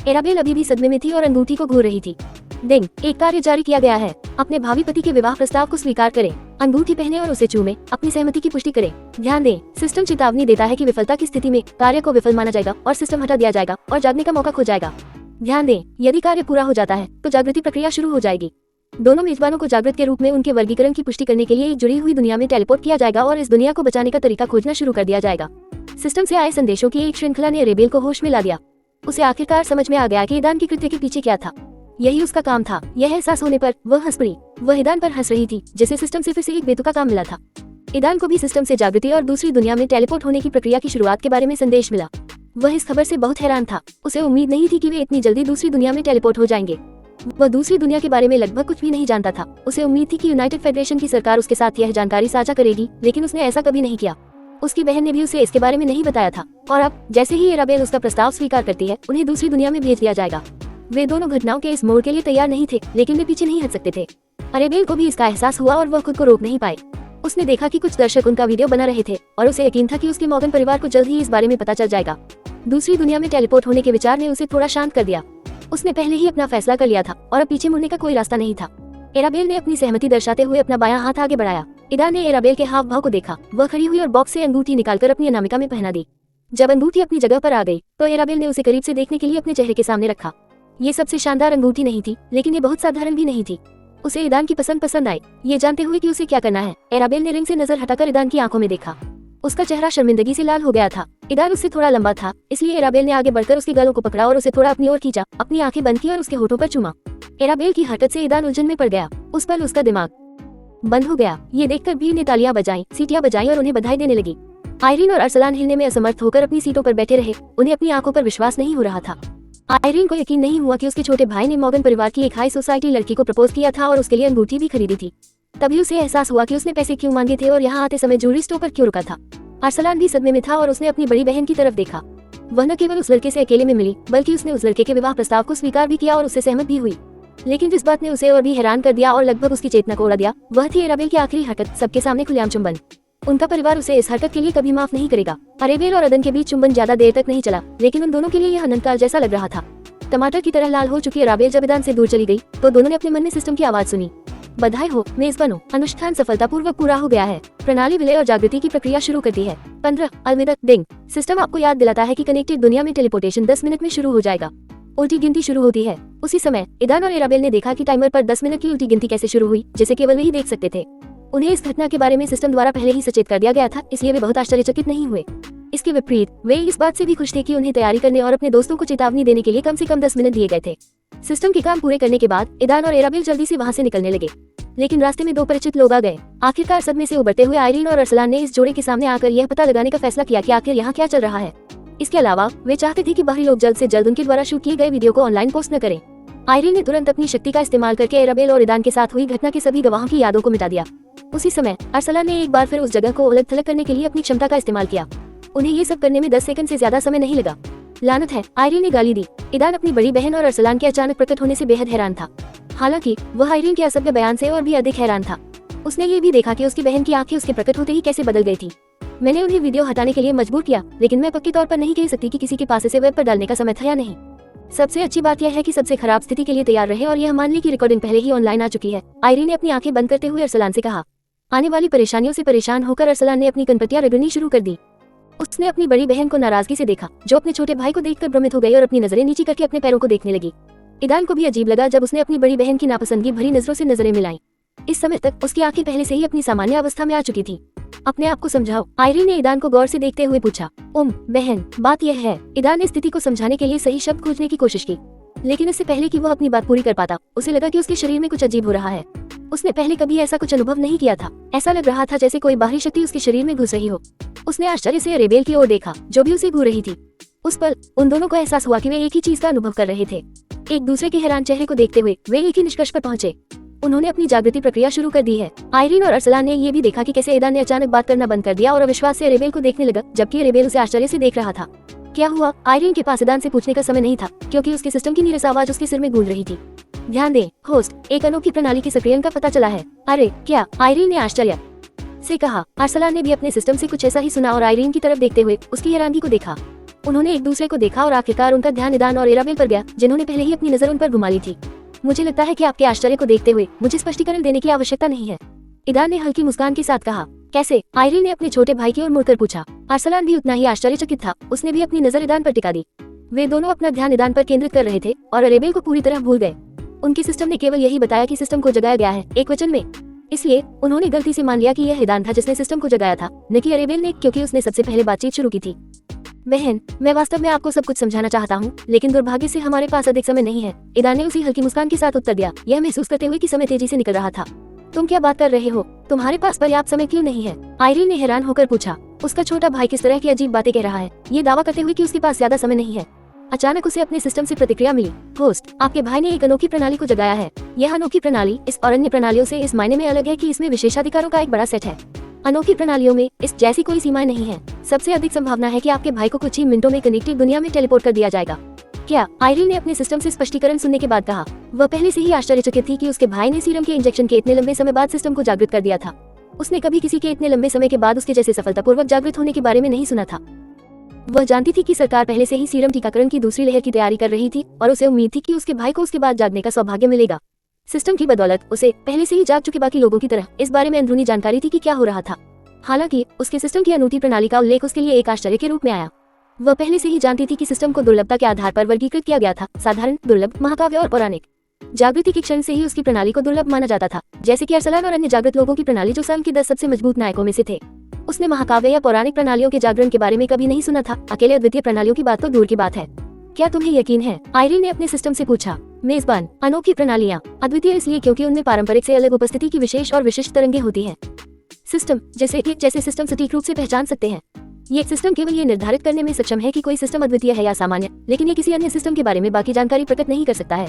एराबेल अभी भी सदमे में थी और अंगूठी को घूर रही थी। डिंग, एक कार्य जारी किया गया है। अपने भावी पति के विवाह प्रस्ताव को स्वीकार करें। अंगूठी पहने और उसे चूमे अपनी सहमति की पुष्टि करें। ध्यान दें, सिस्टम चेतावनी देता है कि विफलता की स्थिति में कार्य को विफल माना जाएगा और सिस्टम हटा दिया जाएगा और जागने का मौका खो जाएगा। ध्यान दें, यदि कार्य पूरा हो जाता है तो जागृति प्रक्रिया शुरू हो जाएगी। दोनों मेजबानों को जागृत के रूप में उनके वर्गीकरण की पुष्टि करने के लिए एक जुड़ी हुई दुनिया में टेलीपोर्ट किया जाएगा और इस दुनिया को बचाने का तरीका खोजना शुरू कर दिया जाएगा। सिस्टम से आए संदेशों की एक श्रृंखला ने एराबेल को होश में ला दिया। उसे आखिरकार समझ में आ गया कि ईदान के कृत्य के पीछे क्या था। यही उसका काम था। यह एहसास होने पर वह हंस पड़ी। वह ईदान पर हंस रही थी जिसे सिस्टम से फिर से एक बेतुका काम मिला था। ईदान को भी सिस्टम से जागृति और दूसरी दुनिया में टेलीपोर्ट होने की प्रक्रिया की शुरुआत के बारे में संदेश मिला। वह इस खबर से बहुत हैरान था। उसे उम्मीद नहीं थी कि वे इतनी जल्दी दूसरी दुनिया में टेलीपोर्ट हो जाएंगे। वह दूसरी दुनिया के बारे में लगभग कुछ भी नहीं जानता था। उसे उम्मीद थी कि यूनाइटेड फेडरेशन की सरकार उसके साथ यह जानकारी साझा करेगी, लेकिन उसने ऐसा कभी नहीं किया। उसकी बहन ने भी उसे इसके बारे में नहीं बताया था, और अब जैसे ही एराबेल उसका प्रस्ताव स्वीकार करती है, उन्हें दूसरी दुनिया में भेज दिया जाएगा। वे दोनों घटनाओं के इस मोड़ के लिए तैयार नहीं थे, लेकिन वे पीछे नहीं हट सकते थे। एराबेल को भी इसका एहसास हुआ और वह खुद को रोक नहीं पाए। उसने देखा कि कुछ दर्शक उनका वीडियो बना रहे थे और उसे यकीन था कि उसके मॉर्गन परिवार को जल्द ही इस बारे में पता चल जाएगा। दूसरी दुनिया में टेलीपोर्ट होने के विचार ने उसे थोड़ा शांत कर दिया। उसने पहले ही अपना फैसला कर लिया था और अब पीछे मुड़ने का कोई रास्ता नहीं था। एराबेल ने अपनी सहमति दर्शाते हुए अपना बायां हाथ आगे बढ़ाया। ईदान ने एराबेल के हाव भाव को देखा। वह खड़ी हुई और बॉक्स से अंगूठी निकालकर अपनी अनामिका में पहना दी। जब अंगूठी अपनी जगह पर आ गई तो एराबेल ने उसे करीब से देखने के लिए अपने चेहरे के सामने रखा। ये सबसे शानदार अंगूठी नहीं थी, लेकिन ये बहुत साधारण भी नहीं थी। उसे ईदान की पसंद आई। ये जानते हुए कि उसे क्या करना है, एराबेल ने रिंग से नजर हटाकर ईदान की आंखों में देखा। उसका चेहरा शर्मिंदगी से लाल हो गया था। ईदान उससे थोड़ा लंबा था, इसलिए एराबेल ने आगे बढ़कर उसके गालों को पकड़ा और उसे थोड़ा अपनी ओर खींचा, अपनी आंखें बंद की और उसके होठों पर चूमा। एराबेल की हरकत से ईदान उलझन में पड़ गया। उस पल उसका दिमाग बंद हो गया। ये देखकर भीड़ ने तालियां बजाईं, सीटियां बजाईं और उन्हें बधाई देने लगी। आयरीन और अरसलान हिलने में असमर्थ होकर अपनी सीटों पर बैठे रहे। उन्हें अपनी आंखों पर विश्वास नहीं हो रहा था। आयरीन को यकीन नहीं हुआ कि उसके छोटे भाई ने मॉर्गन परिवार की एक हाई सोसाइटी लड़की को प्रपोज किया था और उसके लिए अंगूठी भी खरीदी थी। तभी उसे एहसास हुआ कि उसने पैसे क्यों मांगे थे और यहाँ आते समय ज्वेलरी स्टोर पर क्यों रुका था। अरसलान भी सदमे में था और उसने अपनी बड़ी बहन की तरफ देखा। वह न केवल उस लड़के से अकेले में मिली, बल्कि उसने उस लड़के के विवाह प्रस्ताव को स्वीकार भी किया और उससे सहमत भी हुई। लेकिन जिस बात ने उसे और भी हैरान कर दिया और लगभग उसकी चेतना को उड़ा दिया, वह थी अरेबेल की आखिरी हरकत, सबके सामने खुलेआम चुंबन। उनका परिवार उसे इस हरकत के लिए कभी माफ नहीं करेगा। अरेबेल और अदन के बीच चुंबन ज्यादा देर तक नहीं चला, लेकिन उन दोनों के लिए यह अनंतकाल जैसा लग रहा था। टमाटर की तरह लाल हो चुकी अरेबेल जब ईदान से दूर चली गई, तो दोनों ने अपने मन में सिस्टम की आवाज सुनी। बधाई हो मेजबानों, अनुष्ठान सफलतापूर्वक पूरा हो गया है। प्रणाली विलय और जागृति की प्रक्रिया शुरू करती है। 15 अलविदा डिंग। सिस्टम आपको याद दिलाता है कि कनेक्टेड दुनिया में टेलीपोर्टेशन 10 मिनट में शुरू हो जाएगा। उल्टी गिनती शुरू होती है। उसी समय ईदान और अरेबेल ने देखा कि टाइमर पर 10 मिनट की उल्टी गिनती कैसे शुरू हुई, जिसे केवल वही देख सकते थे। उन्हें इस घटना के बारे में सिस्टम द्वारा पहले ही सचेत कर दिया गया था, इसलिए वे बहुत आश्चर्यचकित नहीं हुए। इसके विपरीत वे इस बात से भी खुश थे कि उन्हें तैयारी करने और अपने दोस्तों को चेतावनी देने के लिए कम से कम 10 मिनट दिए गए थे। सिस्टम के काम पूरे करने के बाद ईदान और अरेबेल जल्दी से वहां से निकलने लगे, लेकिन रास्ते में दो परिचित लोग आ गए। आखिरकार सदमे से उबरते हुए आयरीन और अरसलान ने इस जोड़े के सामने आकर यह पता लगाने का फैसला किया कि आखिर यहाँ क्या चल रहा है। इसके अलावा वे चाहते थे कि बाहरी लोग जल्द से जल्द उनके द्वारा शूट किए गए वीडियो को ऑनलाइन पोस्ट न करें। आयरीन ने तुरंत अपनी शक्ति का इस्तेमाल करके अरेबेल और ईदान के साथ हुई घटना के सभी गवाहों की यादों को मिटा दिया। उसी समय अरसलान ने एक बार फिर उस जगह को उलट थलट करने के लिए अपनी क्षमता का इस्तेमाल किया। उन्हें ये सब करने में 10 सेकंड से ज्यादा समय नहीं लगा। लानत है, आयरीन ने गाली दी। ईदान अपनी बड़ी बहन और अरसलान के अचानक प्रकट होने से बेहद हैरान था। हालांकि वह आयरीन के असभ्य बयान से और भी अधिक हैरान था। उसने ये भी देखा कि उसकी बहन की आंखें उसके प्रकट होते ही कैसे बदल गई थी। मैंने उन्हें वीडियो हटाने के लिए मजबूर किया, लेकिन मैं पक्की तौर पर नहीं कह सकती कि किसी के पास इसे वेब पर डालने का समय था या नहीं। सबसे अच्छी बात यह है कि सबसे खराब स्थिति के लिए तैयार रहे और यह मान ली कि रिकॉर्डिंग पहले ही ऑनलाइन आ चुकी है। आयरीन ने अपनी आंखें बंद करते हुए अरसलान से कहा। आने वाली परेशानियों से परेशान होकर अरसलान ने अपनी कनपटियां रगड़नी शुरू कर दी। उसने अपनी बड़ी बहन को नाराजगी से देखा, जो अपने छोटे भाई को देखकर भ्रमित हो गई और अपनी नजरें नीची करके अपने पैरों को देखने लगी। ईदान को भी अजीब लगा जब उसने अपनी बड़ी बहन की नापसंदगी भरी नजरों से नजरें मिलाई। इस समय तक उसकी आंखें पहले से ही अपनी सामान्य अवस्था में आ चुकी थी। अपने आप को समझाओ, आयरीन ने ईदान को गौर से देखते हुए पूछा। बहन, बात यह है। ईदान ने स्थिति को समझाने के लिए सही शब्द खोजने की कोशिश की, लेकिन इससे पहले कि वह अपनी बात पूरी कर पाता, उसे लगा कि उसके शरीर में कुछ अजीब हो रहा है। उसने पहले कभी ऐसा कुछ अनुभव नहीं किया था। ऐसा लग रहा था जैसे कोई बाहरी शक्ति उसके शरीर में घुस रही हो। उसने आश्चर्य से अरेबेल की ओर देखा, जो भी उसे घूर रही थी। उस पल उन दोनों को एहसास हुआ कि वे एक ही चीज का अनुभव कर रहे थे। एक दूसरे के हैरान चेहरे को देखते हुए वे एक ही निष्कर्ष पर पहुंचे। उन्होंने अपनी जागृति प्रक्रिया शुरू कर दी है। आयरीन और अरसलान ने ये भी देखा कि कैसे ईदान ने अचानक बात करना बंद कर दिया और अविश्वास से अरेबेल को देखने लगा, जबकि अरेबेल उसे आश्चर्य से देख रहा था। क्या हुआ? आयरीन के पास ईदान से पूछने का समय नहीं था, क्योंकि उसके सिस्टम की नीरस आवाज उसके सिर में गूंज रही थी। ध्यान दें, होस्ट, एक अनोखी प्रणाली के सक्रियण का पता चला है। अरे क्या? आयरीन ने आश्चर्य से कहा। अरसलान ने भी अपने सिस्टम से कुछ ऐसा ही सुना और आयरीन की तरफ देखते हुए उसकी हैरानगी को देखा। उन्होंने एक दूसरे को देखा और आखिरकार उनका ध्यान ईदान और अरेबेल पर गया, जिन्होंने पहले ही अपनी नजर उन पर घुमा ली थी। मुझे लगता है कि आपके आश्चर्य को देखते हुए मुझे स्पष्टीकरण देने की आवश्यकता नहीं है, ईदान ने हल्की मुस्कान के साथ कहा। कैसे? आयरीन ने अपने छोटे भाई की ओर मुड़कर पूछा। अरसलान भी उतना ही आश्चर्यचकित था। उसने भी अपनी नजर ईदान पर टिका दी। वे दोनों अपना ध्यान ईदान पर केंद्रित कर रहे थे और अरेबेल को पूरी तरह भूल गए। उनके सिस्टम ने केवल यही बताया कि सिस्टम को जगाया गया है, एक वचन में। इसलिए उन्होंने गलती से मान लिया कि यह ईदान था जिसने सिस्टम को जगाया था, न कि अरेबेल ने, क्योंकि उसने सबसे पहले बातचीत शुरू की थी। बहन, मैं वास्तव में आपको सब कुछ समझाना चाहता हूँ, लेकिन दुर्भाग्य से हमारे पास अधिक समय नहीं है, ईदान ने उसी हल्की मुस्कान के साथ उत्तर दिया, यह महसूस करते हुए कि समय तेजी से निकल रहा था। तुम क्या बात कर रहे हो? तुम्हारे पास पर्याप्त समय क्यों नहीं है? आयरीन ने हैरान होकर पूछा। उसका छोटा भाई किस तरह की अजीब बातें कह रहा है, ये दावा करते हुए कि उसके पास ज्यादा समय नहीं है। अचानक उसे अपने सिस्टम से प्रतिक्रिया मिली। होस्ट, आपके भाई ने एक अनोखी प्रणाली को जगाया है। यह अनोखी प्रणाली इस और अन्य प्रणालियों से इस मायने में अलग है कि इसमें विशेषाधिकारों का एक बड़ा सेट है। अनोखी प्रणालियों में इस जैसी कोई सीमाएं नहीं है। सबसे अधिक संभावना है कि आपके भाई को कुछ ही मिनटों में कनेक्टेड दुनिया में टेलीपोर्ट कर दिया जाएगा। क्या? आयरीन ने अपने सिस्टम से स्पष्टीकरण सुनने के बाद कहा। वह पहले से ही आश्चर्यचकित थी कि उसके भाई ने सीरम के इंजेक्शन के इतने लंबे समय बाद सिस्टम को जागृत कर दिया था। उसने कभी किसी के इतने लंबे समय के बाद उसके जैसे सफलतापूर्वक जागृत होने के बारे में नहीं सुना था। वह जानती थी कि सरकार पहले से ही सीरम टीकाकरण की दूसरी लहर की तैयारी कर रही थी और उसे उम्मीद थी कि उसके भाई को उसके बाद जागने का सौभाग्य मिलेगा। सिस्टम की बदौलत उसे पहले से ही जाग चुके बाकी लोगों की तरह इस बारे में अंदरूनी जानकारी थी कि क्या हो रहा था। हालांकि उसके सिस्टम की अनूठी प्रणाली का उल्लेख उसके लिए एक आश्चर्य के रूप में आया। वह पहले से ही जानती थी कि सिस्टम को दुर्लभता के आधार पर वर्गीकृत किया गया था, साधारण, दुर्लभ, महाकाव्य और पौराणिक। जागृति के क्षण से ही उसकी प्रणाली को दुर्लभ माना जाता था, जैसे कि अरसलान और अन्य जागृत लोगों की प्रणाली जो संघ के 10 सबसे मजबूत नायकों में से थे। उसने महाकाव्य या पौराणिक प्रणालियों के जागरण के बारे में कभी नहीं सुना था, अकेले अद्वितीय प्रणालियों की बात तो दूर की बात है। क्या तुम्हें यकीन है? आयरीन ने अपने सिस्टम से पूछा। मेजबान, अनोखी प्रणालियां अद्वितीय इसलिए क्योंकि उनमें पारंपरिक से अलग उपस्थिति की विशेष और विशिष्ट तरंगें होती हैं। सिस्टम जैसे सिस्टम सटीक रूप से पहचान सकते हैं। ये सिस्टम केवल ये निर्धारित करने में सक्षम है कि कोई सिस्टम अद्वितीय है या सामान्य, लेकिन ये किसी अन्य सिस्टम के बारे में बाकी जानकारी प्रकट नहीं कर सकता है।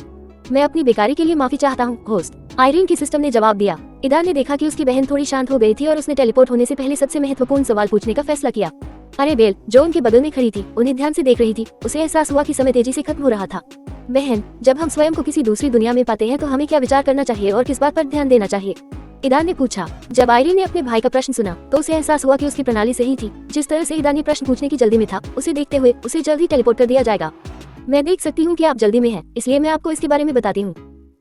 मैं अपनी बेकारी के लिए माफी चाहता हूँ होस्ट। आयरीन की सिस्टम ने जवाब दिया। ईदान ने देखा कि उसकी बहन थोड़ी शांत हो गई थी और उसने टेलीपोर्ट होने से पहले सबसे महत्वपूर्ण सवाल पूछने का फैसला किया। अरेबेल, जो उनके बगल में खड़ी थी, उन्हें ध्यान से देख रही थी। उसे एहसास हुआ कि समय तेजी से खत्म हो रहा था। बहन, जब हम स्वयं को किसी दूसरी दुनिया में पाते हैं तो हमें क्या विचार करना चाहिए और किस बात पर ध्यान देना चाहिए? ईदान ने पूछा। जब आयरीन ने अपने भाई का प्रश्न सुना तो उसे एहसास हुआ कि उसकी प्रणाली सही थी। जिस तरह से ईदान ने प्रश्न पूछने की जल्दी में था, उसे देखते हुए उसे जल्द ही टेलीपोर्ट कर दिया जाएगा। मैं देख सकती हूँ कि आप जल्दी में हैं, इसलिए मैं आपको इसके बारे में बताती हूँ।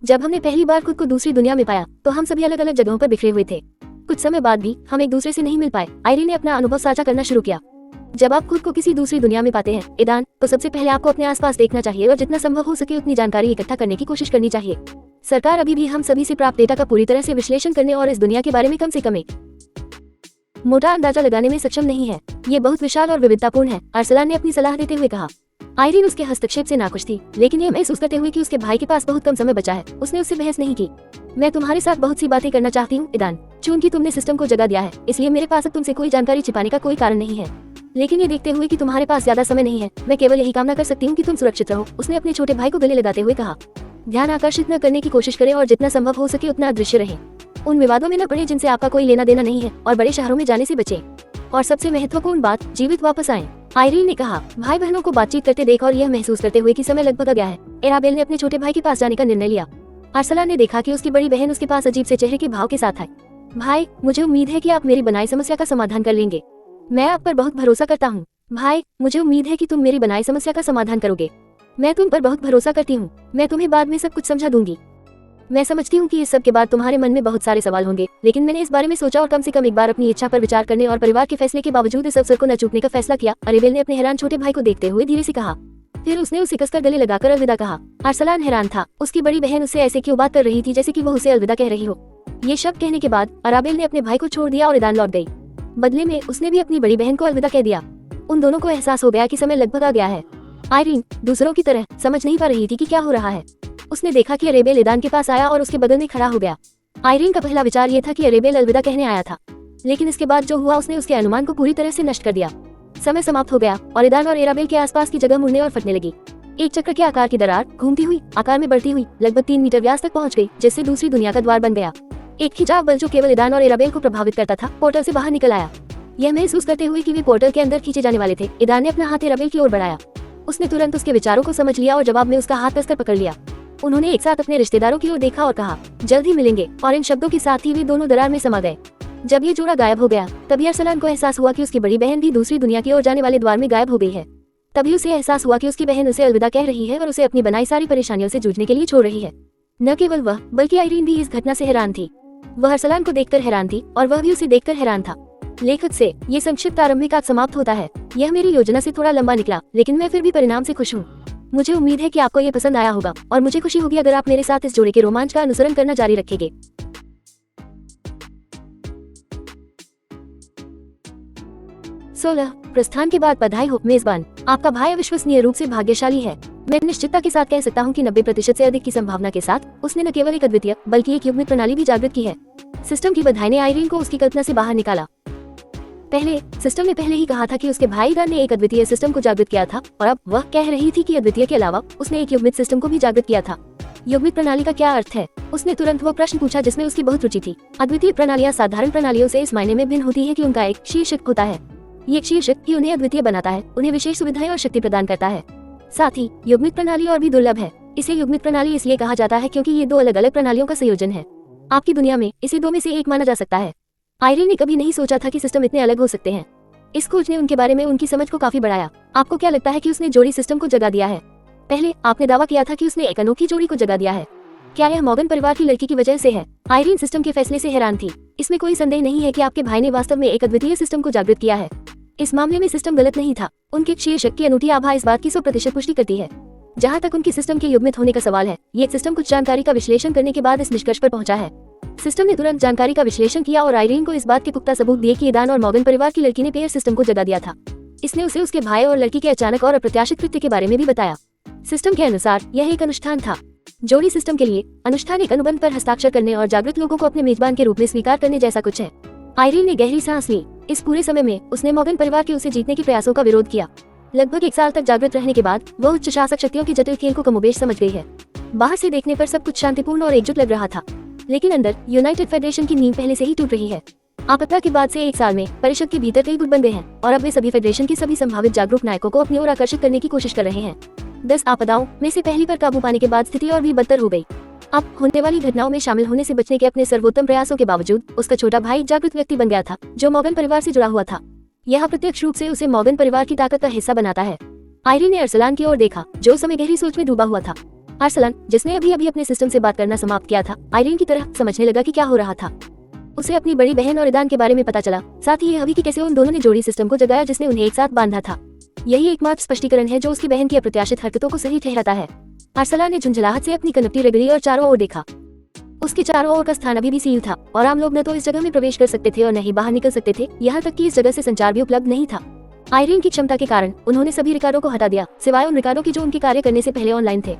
जब हमने पहली बार खुद को दूसरी दुनिया में पाया तो हम सभी अलग अलग जगहों पर बिखरे हुए थे। कुछ समय बाद भी हम एक दूसरे से नहीं मिल पाए। आयरीन ने अपना अनुभव साझा करना शुरू किया। जब आप खुद को किसी दूसरी दुनिया में पाते हैं ईदान, तो सबसे पहले आपको अपने आसपास देखना चाहिए और जितना संभव हो सके उतनी जानकारी इकट्ठा करने की कोशिश करनी चाहिए। सरकार अभी भी हम सभी से प्राप्त डेटा का पूरी तरह से विश्लेषण करने और इस दुनिया के बारे में कम से कम एक मोटा अंदाजा लगाने में सक्षम नहीं है। ये बहुत विशाल और विविधतापूर्ण है, अरसलान ने अपनी सलाह देते हुए कहा। आयरीन उसके हस्तक्षेप से नाखुश थी, लेकिन ये महसूस करते हुए कि उसके भाई के पास बहुत कम समय बचा है, उसने उससे बहस नहीं की। मैं तुम्हारे साथ बहुत सी बातें करना चाहती हूँ ईदान। चूंकि तुमने सिस्टम को जगा दिया है, इसलिए मेरे पास अब तुमसे कोई जानकारी छिपाने का कोई कारण नहीं है। लेकिन ये देखते हुए कि तुम्हारे पास ज्यादा समय नहीं है, मैं केवल यही कामना कर सकती हूँ कि तुम सुरक्षित रहो, उसने अपने छोटे भाई को गले लगाते हुए कहा। ध्यान आकर्षित न करने की कोशिश करें और जितना संभव हो सके उतना अदृश्य रहें। उन विवादों में न पड़े जिनसे आपका कोई लेना देना नहीं है और बड़े शहरों में जाने से बचें। और सबसे महत्वपूर्ण बात, जीवित वापस आएं। आयरीन ने कहा। भाई बहनों को बातचीत करते देख और यह महसूस करते हुए कि समय लगभग आ गया है, एराबेल ने अपने छोटे भाई के पास जाने का निर्णय लिया। अरसलान ने देखा कि उसकी बड़ी बहन उसके पास अजीब से चेहरे के भाव के साथ आई। भाई, मुझे उम्मीद है कि आप मेरी बनाई समस्या का समाधान कर लेंगे। मैं आप पर बहुत भरोसा करता हूँ। भाई, मुझे उम्मीद है कि तुम मेरी बनाई समस्या का समाधान करोगे। मैं तुम पर बहुत भरोसा करती हूँ। मैं तुम्हें बाद में सब कुछ समझा दूंगी। मैं समझती हूँ कि इस सब के बाद तुम्हारे मन में बहुत सारे सवाल होंगे, लेकिन मैंने इस बारे में सोचा और कम से कम एक बार अपनी इच्छा पर विचार करने और परिवार के फैसले के बावजूद इस अवसर को न चूकने का फैसला किया। अरेबेल ने अपने हैरान छोटे भाई को देखते हुए धीरे से कहा। फिर उसने उसे कसकर गले लगाकर अलविदा कहा। अरसलान हैरान था। उसकी बड़ी बहन उससे ऐसे क्यों बात कर रही थी जैसे कि वो उसे अलविदा कह रही हो। ये शब्द कहने के बाद अराबेल ने अपने भाई को छोड़ दिया और ईदान लौट गई। बदले में उसने भी अपनी बड़ी बहन को अलविदा कह दिया। उन दोनों को एहसास हो गया कि समय लगभग आ गया है। आयरीन दूसरों की तरह समझ नहीं पा रही थी कि क्या हो रहा है। उसने देखा कि अरेबेल ईदान के पास आया और उसके बगल में खड़ा हो गया। आयरीन का पहला विचार ये था कि अरेबेल अलविदा कहने आया था, लेकिन इसके बाद जो हुआ उसने उसके अनुमान को पूरी तरह से नष्ट कर दिया। समय समाप्त हो गया और ईदान और एराबेल के आसपास की जगह मुड़ने और फटने लगी। एक चक्र के आकार की दरार घूमती हुई आकार में बढ़ती हुई लगभग 3 मीटर व्यास तक पहुंच गई, जिससे दूसरी दुनिया का द्वार बन गया। एक खिंचाव बल जो केवल ईदान और एराबेल को प्रभावित करता था पोर्टल से बाहर निकल आया। यह महसूस करते हुए कि वे पोर्टल के अंदर खींचे जाने वाले थे, ईदान ने अपना हाथ एराबेल की ओर बढ़ाया। उसने तुरंत उसके विचारों को समझ लिया और जवाब में उसका हाथ कसकर पकड़ लिया। उन्होंने एक साथ अपने रिश्तेदारों की ओर देखा और कहा, जल्द ही मिलेंगे। और इन शब्दों के साथ ही वे दोनों दरार में समा गए। जब ये जोड़ा गायब हो गया, तभी अरसलान को एहसास हुआ कि उसकी बड़ी बहन भी दूसरी दुनिया की ओर जाने वाले द्वार में गायब हो गई है। तभी उसे एहसास हुआ कि उसकी बहन उसे अलविदा कह रही है और उसे अपनी बनाई सारी परेशानियों से जूझने के लिए छोड़ रही है। न केवल वह, बल्कि आयरीन भी इस घटना से हैरान थी। वह अरसलान को देखकर हैरान थी और वह भी उसे देखकर हैरान था। लेखक से ये संक्षिप्त आरंभिक अंक समाप्त होता है। यह मेरी योजना से थोड़ा लंबा निकला, लेकिन मैं फिर भी परिणाम से खुश हूँ। मुझे उम्मीद है कि आपको ये पसंद आया होगा और मुझे खुशी होगी अगर आप मेरे साथ इस जोड़े के रोमांच का अनुसरण करना जारी रखेंगे। 16 प्रस्थान के बाद बधाई हो मेजबान। आपका भाई अविश्वसनीय रूप से भाग्यशाली है। मैं निश्चितता के साथ कह सकता हूँ कि 90% से अधिक की संभावना के साथ उसने न केवल एक अद्वितीय बल्कि एक युग्मित प्रणाली भी जागृत की है। सिस्टम की बधाई ने आयरीन को उसकी कल्पना से बाहर निकाला। सिस्टम ने पहले ही कहा था कि उसके भाई ईदान ने एक अद्वितीय सिस्टम को जागृत किया था और अब वह कह रही थी कि अद्वितीय के अलावा उसने एक युग्मित सिस्टम को भी जागृत किया था। युग्मित प्रणाली का क्या अर्थ है? उसने तुरंत वो प्रश्न पूछा जिसमें उसकी बहुत रुचि थी। अद्वितीय प्रणालियां साधारण प्रणालियों से इस मायने में भिन्न होती है कि उनका एक शीर्षक होता है। ये शीर्षक ही उन्हें अद्वितीय बनाता है, उन्हें विशेष सुविधाएं और शक्ति प्रदान करता है। साथ ही युग्मित प्रणाली और भी दुर्लभ है। इसे युग्मित प्रणाली इसलिए कहा जाता है क्योंकि ये दो अलग अलग प्रणालियों का संयोजन है। आपकी दुनिया में इसे दो में से एक माना जा सकता है। आयरीन ने कभी नहीं सोचा था कि सिस्टम इतने अलग हो सकते हैं। इस खोज ने उनके बारे में उनकी समझ को काफी बढ़ाया। आपको क्या लगता है कि उसने जोड़ी सिस्टम को जगा दिया है? पहले आपने दावा किया था कि उसने एक अनोखी जोड़ी को जगा दिया है। क्या यह मॉर्गन परिवार की लड़की की वजह से है? आयरीन सिस्टम के फैसले से हैरान थी। इसमें कोई संदेह नहीं है कि आपके भाई ने वास्तव में एक अद्वितीय सिस्टम को जागृत किया है। इस मामले में सिस्टम गलत नहीं था। उनके शीर्षक की अनूठी आभा इस बात की 100% पुष्टि करती है। जहाँ तक उनके सिस्टम के युग्मित होने का सवाल है, ये सिस्टम कुछ जानकारी का विश्लेषण करने के बाद इस निष्कर्ष पर पहुंचा है। सिस्टम ने तुरंत जानकारी का विश्लेषण किया और आयरीन को इस बात के पुख्ता सबूत दिए कि ईदान और मॉर्गन परिवार की लड़की ने पेयर सिस्टम को जगा दिया था। इसने उसे उसके भाई और लड़की के अचानक और अप्रत्याशित कृत्य के बारे में भी बताया। सिस्टम के अनुसार यह एक अनुष्ठान था। जोड़ी सिस्टम के लिए अनुष्ठान एक अनुबंध पर हस्ताक्षर करने और जागृत लोगों को अपने मेजबान के रूप में स्वीकार करने जैसा कुछ है। आयरीन ने गहरी सांस ली। इस पूरे समय में उसने मॉर्गन परिवार के उसे जीतने के प्रयासों का विरोध किया। लगभग 1 साल तक जागृत रहने के बाद वह उच्च शासक शक्तियों के जटिल खेल को कमोबेश समझ गई है। बाहर से देखने पर सब कुछ शांतिपूर्ण और एकजुट लग रहा था, लेकिन अंदर यूनाइटेड फेडरेशन की नींव पहले से ही टूट रही है। आपदा के बाद से 1 साल में परिषद के भीतर कई गुट बन गए हैं और अब वे सभी फेडरेशन के सभी संभावित जागरूक नायकों को अपनी ओर आकर्षित करने की कोशिश कर रहे हैं। 10 आपदाओं में से पहली पर काबू पाने के बाद स्थिति और भी बदतर हो गई। अब होने वाली घटनाओं में शामिल होने से बचने के अपने सर्वोत्तम प्रयासों के बावजूद उसका छोटा भाई जागरूक व्यक्ति बन गया था, जो मॉर्गन परिवार से जुड़ा हुआ था। यह अप्रत्यक्ष रूप से उसे मॉर्गन परिवार की ताकत का हिस्सा बनाता है। आयरीन ने अरसलान की ओर देखा, जो उस समय गहरी सोच में डूबा हुआ था। अरसलान, जिसने अभी अभी अपने सिस्टम से बात करना समाप्त किया था, आयरीन की तरह समझने लगा कि क्या हो रहा था। उसे अपनी बड़ी बहन और ईदान के बारे में पता चला, साथ ही यह भी कि कैसे उन दोनों ने जोड़ी सिस्टम को जगाया जिसने उन्हें एक साथ बांधा था। यही एकमात्र स्पष्टीकरण है जो उसकी बहन की अप्रत्याशित हरकतों को सही ठहराता है। अरसलान ने झुंझलाहट से अपनी कनपटी रगड़ी और चारों ओर देखा। उसके चारों ओर का स्थान अभी भी सील था और आम लोग न तो इस जगह में प्रवेश कर सकते थे और न ही बाहर निकल सकते थे, यहाँ तक कि इस जगह से संचार भी उपलब्ध नहीं था। आयरीन की क्षमता के कारण उन्होंने सभी रिकॉर्डों को हटा दिया, सिवाय उन रिकॉर्डों की जो उनके कार्य करने से पहले ऑनलाइन थे।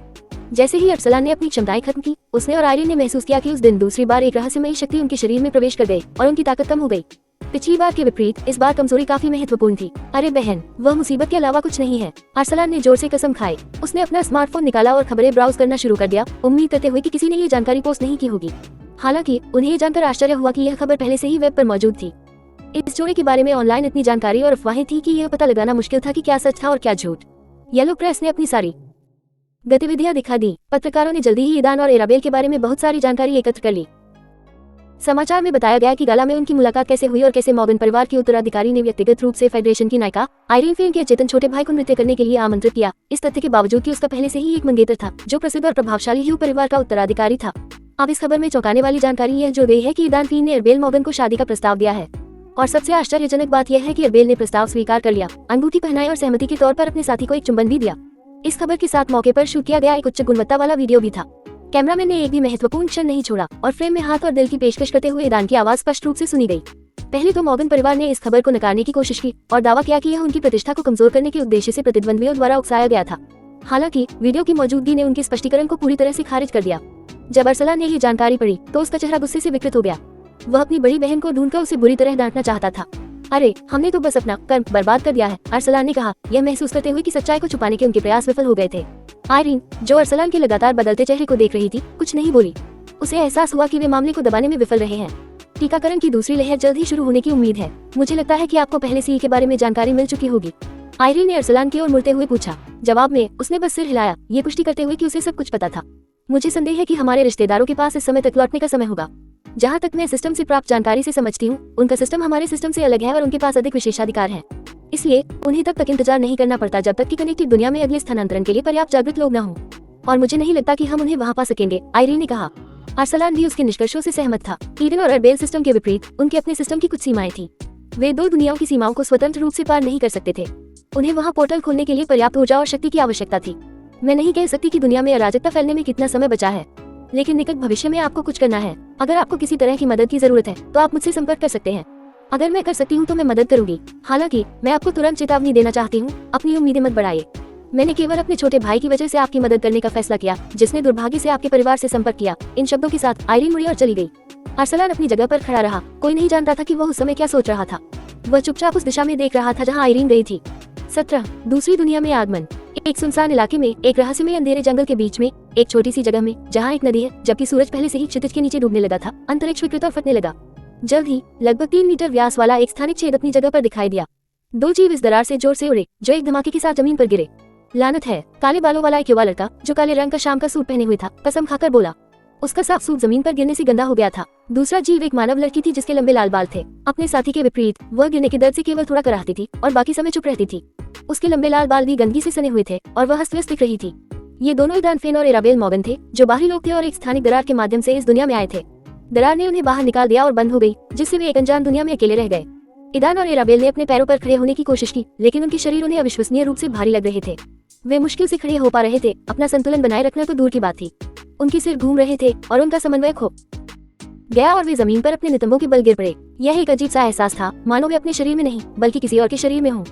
जैसे ही अरसलान ने अपनी क्षमताएं खत्म की, उसने और आयरीन ने महसूस किया कि उस दिन दूसरी बार एक रहस्यमयी शक्ति उनके शरीर में प्रवेश कर गई और उनकी ताकत कम हो गई। पिछली बार के विपरीत इस बार कमजोरी काफी महत्वपूर्ण थी। अरे बहन, वह मुसीबत के अलावा कुछ नहीं है। अरसलान ने जोर से कसम खाई। उसने अपना स्मार्टफोन निकाला और खबरें ब्राउज करना शुरू कर दिया, उम्मीद करते हुए कि किसी ने ये जानकारी पोस्ट नहीं की होगी। हालांकि उन्हें ये जानकर आश्चर्य हुआ कि यह खबर पहले से ही वेब पर मौजूद थी। इस जोड़े के बारे में ऑनलाइन इतनी जानकारी और अफवाहें थी कि यह पता लगाना मुश्किल था कि क्या सच था और क्या झूठ। येलो प्रेस ने अपनी सारी गतिविधियां दिखा दी। पत्रकारों ने जल्दी ही ईदान और एराबेल के बारे में बहुत सारी जानकारी एकत्र कर ली। समाचार में बताया गया कि गाला में उनकी मुलाकात कैसे हुई और कैसे मॉर्गन परिवार की उत्तराधिकारी ने व्यक्तिगत रूप से फेडरेशन की नायिका आयरीन फेन के अचेतन छोटे भाई को नृत्य करने के लिए आमंत्रित किया, इस तथ्य के बावजूद कि उसका पहले से ही एक मंगेतर था जो प्रसिद्ध और प्रभावशाली ह्यू परिवार का उत्तराधिकारी था। अब इस खबर में चौंकाने वाली जानकारी यह जो गई है कि ईदान फेन ने एरबेल मॉर्गन को शादी का प्रस्ताव दिया है, और सबसे आश्चर्यजनक बात यह है कि एरबेल ने प्रस्ताव स्वीकार कर लिया, अंगूठी पहनाई और सहमति के तौर पर अपने साथी को एक चुंबन भी दिया। इस खबर के साथ मौके पर शूट किया गया एक उच्च गुणवत्ता वाला वीडियो भी था। कैमरामैन ने एक भी महत्वपूर्ण क्षण नहीं छोड़ा और फ्रेम में हाथ और दिल की पेशकश करते हुए ईदान की आवाज स्पष्ट रूप से सुनी गई। पहले तो मॉर्गन परिवार ने इस खबर को नकारने की कोशिश की और दावा किया कि यह उनकी प्रतिष्ठा को कमजोर करने के उद्देश्य से प्रतिद्वंद्वियों द्वारा उकसाया गया था। हालांकि वीडियो की मौजूदगी ने उनके स्पष्टीकरण को पूरी तरह से खारिज कर दिया। जब अरसलान ने ये जानकारी पढ़ी तो उसका चेहरा गुस्से से विकृत हो गया। वह अपनी बड़ी बहन को ढूंढकर उसे बुरी तरह डांटना चाहता था। अरे, हमने तो बस अपना कर्म बर्बाद कर दिया है, अरसलान ने कहा, यह महसूस करते हुए कि सच्चाई को छुपाने के उनके प्रयास विफल हो गए थे। आयरीन, जो अरसलान के लगातार बदलते चेहरे को देख रही थी, कुछ नहीं बोली। उसे एहसास हुआ कि वे मामले को दबाने में विफल रहे हैं। टीकाकरण की दूसरी लहर जल्द ही शुरू होने की उम्मीद है। मुझे लगता है कि आपको पहले से ही के बारे में जानकारी मिल चुकी होगी, आयरीन ने अरसलान की ओर मुड़ते हुए पूछा। जवाब में उसने बस सिर हिलाया, ये पुष्टि करते हुए कि उसे सब कुछ पता था। मुझे संदेह है कि हमारे रिश्तेदारों के पास इस समय तक लौटने का समय होगा। जहाँ तक मैं सिस्टम से प्राप्त जानकारी से समझती हूँ, उनका सिस्टम हमारे सिस्टम से अलग है और उनके पास अधिक विशेषाधिकार हैं। इसलिए उन्हें तब तक इंतजार नहीं करना पड़ता जब तक कि कनेक्टेड दुनिया में अगले स्थानांतरण के लिए पर्याप्त जागृत लोग न हों, और मुझे नहीं लगता कि हम उन्हें वहाँ पा सकेंगे, आयरीन ने कहा। अरसलान भी उसके निष्कर्षों से सहमत था। ईडन और एरबेल सिस्टम के विपरीत उनके अपने सिस्टम की कुछ सीमाएं थी। वे दो दुनियाओं की सीमाओं को स्वतंत्र रूप से पार नहीं कर सकते थे। उन्हें वहाँ पोर्टल खोलने के लिए पर्याप्त ऊर्जा और शक्ति की आवश्यकता थी। मैं नहीं कह सकती कि दुनिया में अराजकता फैलने में कितना समय बचा है, लेकिन निकट भविष्य में आपको कुछ करना है। अगर आपको किसी तरह की मदद की जरूरत है तो आप मुझसे संपर्क कर सकते हैं। अगर मैं कर सकती हूँ तो मैं मदद करूंगी। हालांकि मैं आपको तुरंत चेतावनी देना चाहती हूँ, अपनी उम्मीदें मत बढ़ाइए। मैंने केवल अपने छोटे भाई की वजह से आपकी मदद करने का फैसला किया, जिसने दुर्भाग्य से आपके परिवार से संपर्क किया। इन शब्दों के साथ आयरीन मुड़ी और चली गई। अरसलान अपनी जगह पर खड़ा रहा। कोई नहीं जानता था कि वह उस समय क्या सोच रहा था। वह चुपचाप उस दिशा में देख रहा था जहाँ आयरीन गई थी। 17 दूसरी दुनिया में आगमन। एक सुनसान इलाके में, एक रहस्यमय अंधेरे जंगल के बीच में, एक छोटी सी जगह में जहाँ एक नदी है, जबकि सूरज पहले से ही क्षितिज के नीचे डूबने लगा था, अंतरिक्ष विकृत और फटने लगा। जल्द ही लगभग 3 मीटर व्यास वाला एक स्थानिक छेद अपनी जगह पर दिखाई दिया। 2 जीव इस दरार से जोर से उड़े, जो एक धमाके के साथ जमीन पर गिरे। लानत है, काले बालों वाला एक युवा लड़का जो काले रंग का शाम का सूट पहने हुए था, कसम खाकर बोला। उसका साफ सूट जमीन पर गिरने से गंदा हो गया था। दूसरा जीव एक मानव लड़की थी जिसके लंबे लाल बाल थे। अपने साथी के विपरीत वह गिरने के दर्द से केवल थोड़ा कराहती थी और बाकी समय चुप रहती थी। उसके लंबे लाल बाल भी गंदगी से सने हुए थे और वह अस्त-व्यस्त दिख रही थी। ये दोनों ईदान फेन और एराबेल मॉर्गन थे, जो बाहरी लोग थे और एक स्थानिक दरार के माध्यम से इस दुनिया में आए थे। दरार ने उन्हें बाहर निकाल दिया और बंद हो गई, जिससे वे एक अनजान दुनिया में अकेले रह गए। ईदान और एराबेल ने अपने पैरों पर खड़े होने की कोशिश की, लेकिन उनके शरीर उन्हें अविश्वसनीय रूप से भारी लग रहे थे। वे मुश्किल से खड़े हो पा रहे थे, अपना संतुलन बनाए रखना तो दूर की बात थी। उनके सिर घूम रहे थे और उनका समन्वय खो गया और वे जमीन पर अपने नितंबों के बल गिर पड़े। यह एक अजीब सा एहसास था, मानो वे अपने शरीर में नहीं बल्कि किसी और के शरीर में हों।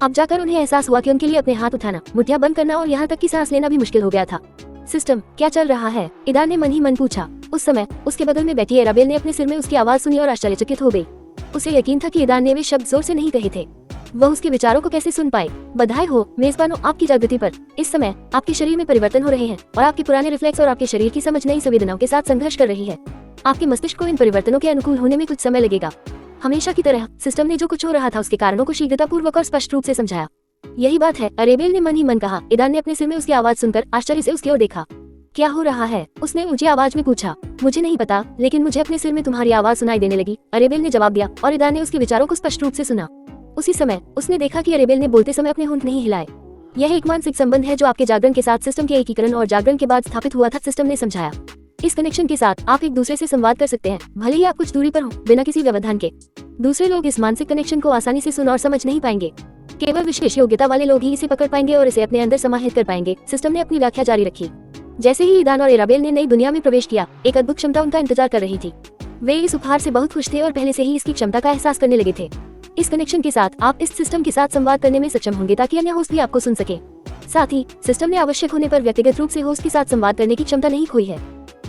अब जाकर उन्हें एहसास हुआ कि उनके लिए अपने हाथ उठाना, मुट्ठियां बंद करना और यहाँ तक कि सांस लेना भी मुश्किल हो गया था। सिस्टम, क्या चल रहा है? ईदान ने मन ही मन पूछा। उस समय उसके बगल में बैठी एराबेल ने अपने सिर में उसकी आवाज सुनी और आश्चर्यचकित हो गई। उसे यकीन था कि ईदान ने वे शब्द जोर से नहीं कहे थे। वह उसके विचारों को कैसे सुन पाए। बधाई हो मेजबानों आपकी जागृति पर। इस समय आपके शरीर में परिवर्तन हो रहे हैं और आपके पुराने रिफ्लेक्स और आपके शरीर की समझ नई संवेदनाओं के साथ संघर्ष कर रही है। आपके मस्तिष्क को इन परिवर्तनों के अनुकूल होने में कुछ समय लगेगा। हमेशा की तरह सिस्टम ने जो कुछ हो रहा था उसके कारणों को शीघ्रतापूर्वक और स्पष्ट रूप से समझाया। यही बात है, अरेबेल ने मन ही मन कहा। ईदान ने अपने सिर में उसकी आवाज सुनकर आश्चर्य से उसकी ओर देखा। क्या हो रहा है? उसने ऊंची आवाज में पूछा। मुझे नहीं पता, लेकिन मुझे अपने सिर में तुम्हारी आवाज सुनाई देने लगी, अरेबेल ने जवाब दिया और ईदान ने उसके विचारों को स्पष्ट रूप से सुना। उसी समय उसने देखा कि अरेबेल ने बोलते समय अपने होंठ नहीं हिलाए। यह एक मानसिक संबंध है जो आपके जागरण के साथ सिस्टम के एकीकरण और जागरण के बाद स्थापित हुआ था, सिस्टम ने समझाया। इस कनेक्शन के साथ आप एक दूसरे से संवाद कर सकते हैं, भले ही आप कुछ दूरी पर हो, बिना किसी व्यवधान के। दूसरे लोग इस मानसिक कनेक्शन को आसानी से सुन और समझ नहीं पाएंगे। केवल विशेष योग्यता वाले लोग ही इसे पकड़ पाएंगे और इसे अपने अंदर समाहित कर पाएंगे। सिस्टम ने अपनी व्याख्या जारी रखी। जैसे ही ईदान और एराबेल ने नई दुनिया में प्रवेश किया, एक अद्भुत क्षमता उनका इंतजार कर रही थी। वे इस उपहार से बहुत खुश थे और पहले से ही इसकी क्षमता का एहसास करने लगे थे। इस कनेक्शन के साथ आप इस सिस्टम के साथ संवाद करने में सक्षम होंगे ताकि अन्य होस्ट भी आपको सुन सके। साथ ही सिस्टम ने आवश्यक होने पर व्यक्तिगत रूप से होस्ट के साथ संवाद करने की क्षमता नहीं खोई है।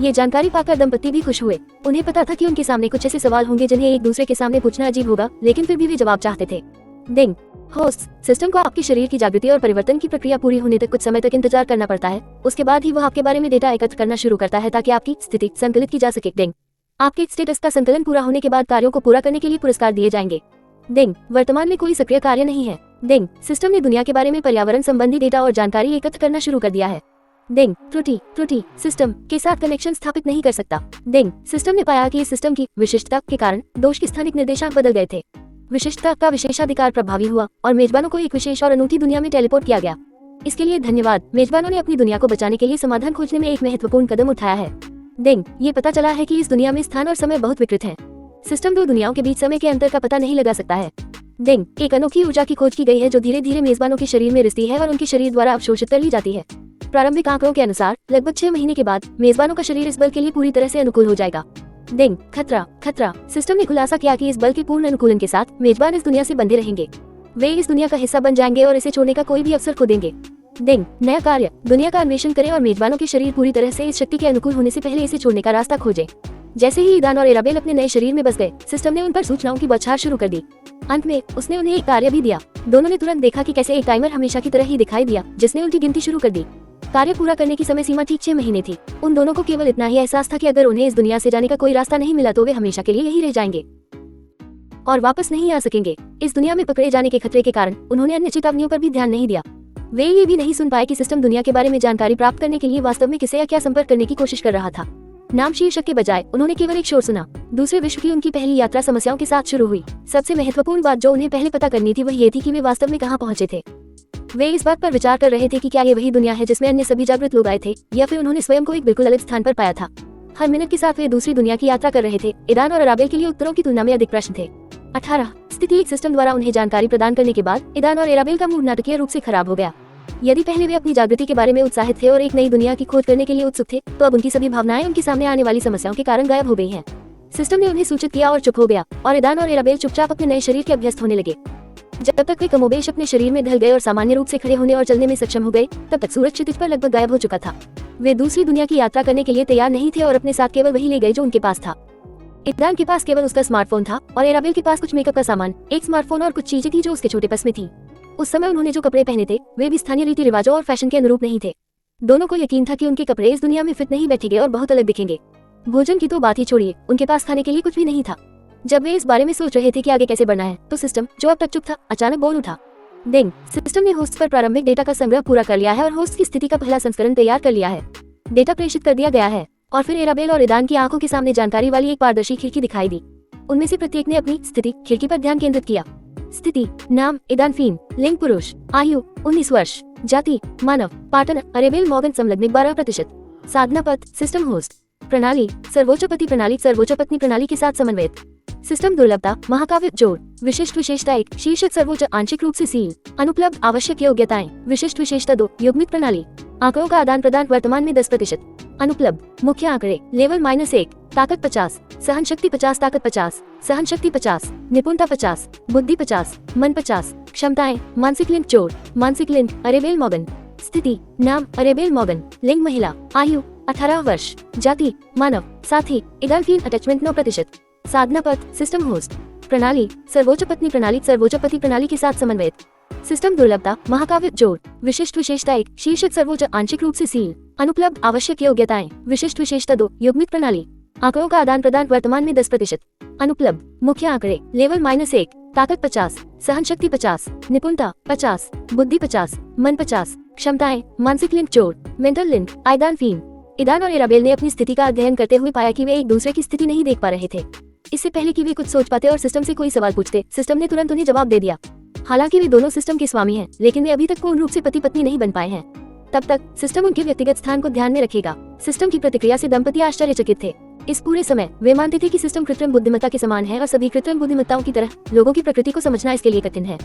ये जानकारी पाकर दंपति भी खुश हुए। उन्हें पता था कि उनके सामने कुछ ऐसे सवाल होंगे जिन्हें एक दूसरे के सामने पूछना अजीब होगा, लेकिन फिर भी वे जवाब चाहते थे। डिंग होस्ट सिस्टम को आपके शरीर की जागृति और परिवर्तन की प्रक्रिया पूरी होने तक कुछ समय तक इंतजार करना पड़ता है। उसके बाद ही वह आपके बारे में डेटा एकत्र करना शुरू करता है ताकि आपकी स्थिति संकलित की जा सके। डिंग आपके स्टेटस का संकलन पूरा होने के बाद कार्यों को पूरा करने के लिए पुरस्कार दिए जाएंगे। डिंग वर्तमान में कोई सक्रिय कार्य नहीं है। डिंग सिस्टम ने दुनिया के बारे में पर्यावरण संबंधी डेटा और जानकारी एकत्र करना शुरू कर दिया है। डिंग त्रुटि सिस्टम के साथ कनेक्शन स्थापित नहीं कर सकता। डिंग सिस्टम ने पाया कि इस सिस्टम की विशिष्टता के कारण दोष के स्थानिक निर्देशांक बदल गए थे। विशिष्टता का विशेषाधिकार प्रभावी हुआ और मेजबानों को एक विशेष और अनूठी दुनिया में टेलीपोर्ट किया गया। इसके लिए धन्यवाद। मेजबानों ने अपनी दुनिया को बचाने के लिए समाधान खोजने में एक महत्वपूर्ण कदम उठाया है। डिंग ये पता चला है कि इस दुनिया में स्थान और समय बहुत विकृत है। सिस्टम दो दुनियाओं के बीच समय के अंतर का पता नहीं लगा सकता है। डिंग एक अनोखी ऊर्जा की खोज की गई है जो धीरे धीरे मेजबानों के शरीर में रिसती है और उनके शरीर द्वारा अवशोषित कर ली जाती है। प्रारंभिक आंकड़ों के अनुसार लगभग 6 महीने के बाद मेजबानों का शरीर इस बल के लिए पूरी तरह से अनुकूल हो जाएगा। डिंग खतरा सिस्टम ने खुलासा किया कि इस बल के पूर्ण अनुकूलन के साथ मेजबान इस दुनिया से बंधे रहेंगे। वे इस दुनिया का हिस्सा बन जाएंगे और इसे छोड़ने का कोई भी अवसर खो देंगे। डिंग नया कार्य दुनिया का अन्वेषण करें और मेजबानों के शरीर पूरी तरह से इस शक्ति के अनुकूल होने से पहले इसे छोड़ने का रास्ता खोजें। जैसे ही ईदान और एराबेल अपने नए शरीर में बस गए, सिस्टम ने उन पर सूचनाओं की बौछार शुरू कर दी। अंत में उसने उन्हें एक कार्य भी दिया। दोनों ने तुरंत देखा कि कैसे एक टाइमर हमेशा की तरह ही दिखाई दिया जिसने उनकी गिनती शुरू कर दी। कार्य पूरा करने की समय सीमा ठीक 6 महीने थी। उन दोनों को केवल इतना ही एहसास था कि अगर उन्हें इस दुनिया से जाने का कोई रास्ता नहीं मिला तो वे हमेशा के लिए यही रह जाएंगे और वापस नहीं आ सकेंगे। इस दुनिया में पकड़े जाने के खतरे के कारण उन्होंने अन्य चेतावनियों पर भी ध्यान नहीं दिया। वे ये भी नहीं सुन पाए कि सिस्टम दुनिया के बारे में जानकारी प्राप्त करने के लिए वास्तव में किसे या क्या संपर्क करने की कोशिश कर रहा था। नाम शीर्षक के बजाय उन्होंने केवल एक शोर सुना। दूसरे विश्व की उनकी पहली यात्रा समस्याओं के साथ शुरू हुई। सबसे महत्वपूर्ण बात जो उन्हें पहले पता करनी थी वह ये थी कि वे वास्तव में कहाँ पहुंचे थे। वे इस बात पर विचार कर रहे थे कि क्या ये वही दुनिया है जिसमें अन्य सभी जागृत लोग आए थे, या फिर उन्होंने स्वयं को एक बिल्कुल अलग स्थान पर पाया था। हर मिनट के साथ वे दूसरी दुनिया की यात्रा कर रहे थे। ईदान और एराबेल के लिए उत्तरों की तुलना में अधिक प्रश्न थे। 18 स्थिति एक सिस्टम द्वारा उन्हें जानकारी प्रदान करने के बाद ईदान और एराबेल का मूड नाटकीय रूप से खराब हो गया। यदि पहले वे अपनी जागृति के बारे में उत्साहित थे और एक नई दुनिया की खोज करने के लिए उत्सुक थे, तो अब उनकी सभी भावनाएं उनके सामने आने वाली समस्याओं के कारण गायब हो गई हैं। सिस्टम ने उन्हें सूचित किया और चुप हो गया और ईदान और एराबेल चुपचाप अपने नए शरीर के अभ्यस्त होने लगे। जब तक वे कमोबेश अपने शरीर में ढल गए और सामान्य रूप से खड़े होने और चलने में सक्षम हो गए, तब तक सूरज क्षितिज पर लगभग गायब हो चुका था। वे दूसरी दुनिया की यात्रा करने के लिए तैयार नहीं थे और अपने साथ केवल वही ले गए जो उनके पास था। ईदान के पास केवल उसका स्मार्टफोन था और एराबेल के पास कुछ मेकअप का सामान, एक स्मार्टफोन और कुछ चीजें थी जो उसके छोटे पर्स में थी। उस समय उन्होंने जो कपड़े पहने थे वे भी स्थानीय रीति रिवाजों और फैशन के अनुरूप नहीं थे। दोनों को यकीन था कि उनके कपड़े इस दुनिया में फिट नहीं बैठेंगे और बहुत अलग दिखेंगे। भोजन की तो बात ही छोड़िए, उनके पास खाने के लिए कुछ भी नहीं था। जब वे इस बारे में सोच रहे थे कि आगे कैसे बढ़ना है, तो सिस्टम जो अब तक चुप था अचानक बोल उठा। डिंग सिस्टम ने होस्ट पर प्रारंभिक डेटा का संग्रह पूरा कर लिया है और होस्ट की स्थिति का पहला संस्करण तैयार कर लिया है। डेटा प्रेषित कर दिया गया है और फिर एराबेल और ईदान की आंखों के सामने जानकारी वाली एक पारदर्शी खिड़की दिखाई दी। उनमें से प्रत्येक ने अपनी स्थिति खिड़की पर ध्यान केंद्रित किया। स्थिति नाम ईदान फीन, लिंग पुरुष, आयु 19 वर्ष, जाति मानव, पार्टनर अरेबेल मॉर्गन, समलग्निक 12%, साधना पद सिस्टम होस्ट, प्रणाली सर्वोच्च पति प्रणाली सर्वोच्च पत्नी प्रणाली के साथ समन्वयित, सिस्टम दुर्लभता महाकाव्य जोड़, विशिष्ट विशेषता 1 शीर्षक सर्वोच्च आंशिक रूप से सील, अनुपलब्ध आवश्यक योग्यताएं, विशिष्ट विशेषता 2 युग्मित प्रणाली, आंकड़ों का आदान प्रदान वर्तमान में 10%, अनुपलब्ध मुख्य आंकड़े लेवल -1 ताकत 50, सहन शक्ति 50 ताकत 50, सहन शक्ति 50, निपुणता 50, बुद्धि 50, मन 50, क्षमताएं मानसिक लिंक जोड़, मानसिक लिंक अरेबेल मॉर्गन, स्थिति नाम अरेबेल मॉर्गन, लिंग महिला, आयु 18 वर्ष, जाति मानव, साथी ईदान फीन, अटैचमेंट 9%, साधना पद सिस्टम होस्ट, प्रणाली, सर्वोच्च पत्नी प्रणाली, सर्वोच्च पति प्रणाली के साथ समन्वयित सिस्टम। दुर्लभता, महाकाव्य जोड़। विशिष्ट विशेषता 1, शीर्षक सर्वोच्च, आंशिक रूप से सील। अनुपलब्ध, आवश्यक योग्यताएं। विशिष्ट विशेषता 2, युग्मित प्रणाली, आंकड़ों का आदान प्रदान, वर्तमान में 10%। अनुपलब्ध, मुख्य आंकड़े, लेवल -1, ताकत 50, सहन शक्ति 50, निपुणता 50, बुद्धि 50, मन 50। क्षमताएं, मानसिक लिंक जोड़, मेंटल लिंक। आयदान फीम, ईदान और एराबेल ने अपनी स्थिति का अध्ययन करते हुए पाया कि वे एक दूसरे की स्थिति नहीं देख पा रहे थे। इससे पहले कि वे कुछ सोच पाते और सिस्टम से कोई सवाल पूछते, सिस्टम ने तुरंत उन्हें जवाब दे दिया। हालांकि वे दोनों सिस्टम के स्वामी हैं, लेकिन वे अभी तक पूर्ण रूप से पति पत्नी नहीं बन पाए हैं। तब तक सिस्टम उनके व्यक्तिगत स्थान को ध्यान में रखेगा। सिस्टम की प्रतिक्रिया से दंपति आश्चर्यचकित थे। इस पूरे समय वे मानते थे कि सिस्टम कृत्रिम बुद्धिमत्ता के समान है और सभी कृत्रिम बुद्धिमत्ताओं की तरह लोगों की प्रकृति को समझना इसके लिए कठिन है।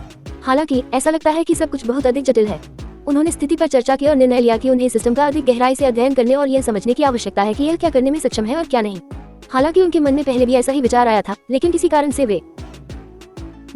हालांकि ऐसा लगता है कि सब कुछ बहुत अधिक जटिल है। उन्होंने स्थिति पर चर्चा की और निर्णय लिया कि उन्हें सिस्टम का अधिक गहराई से अध्ययन करने और यह समझने की आवश्यकता है कि यह क्या करने में सक्षम है और क्या नहीं। हालांकि उनके मन में पहले भी ऐसा ही विचार आया था, लेकिन किसी कारण से वे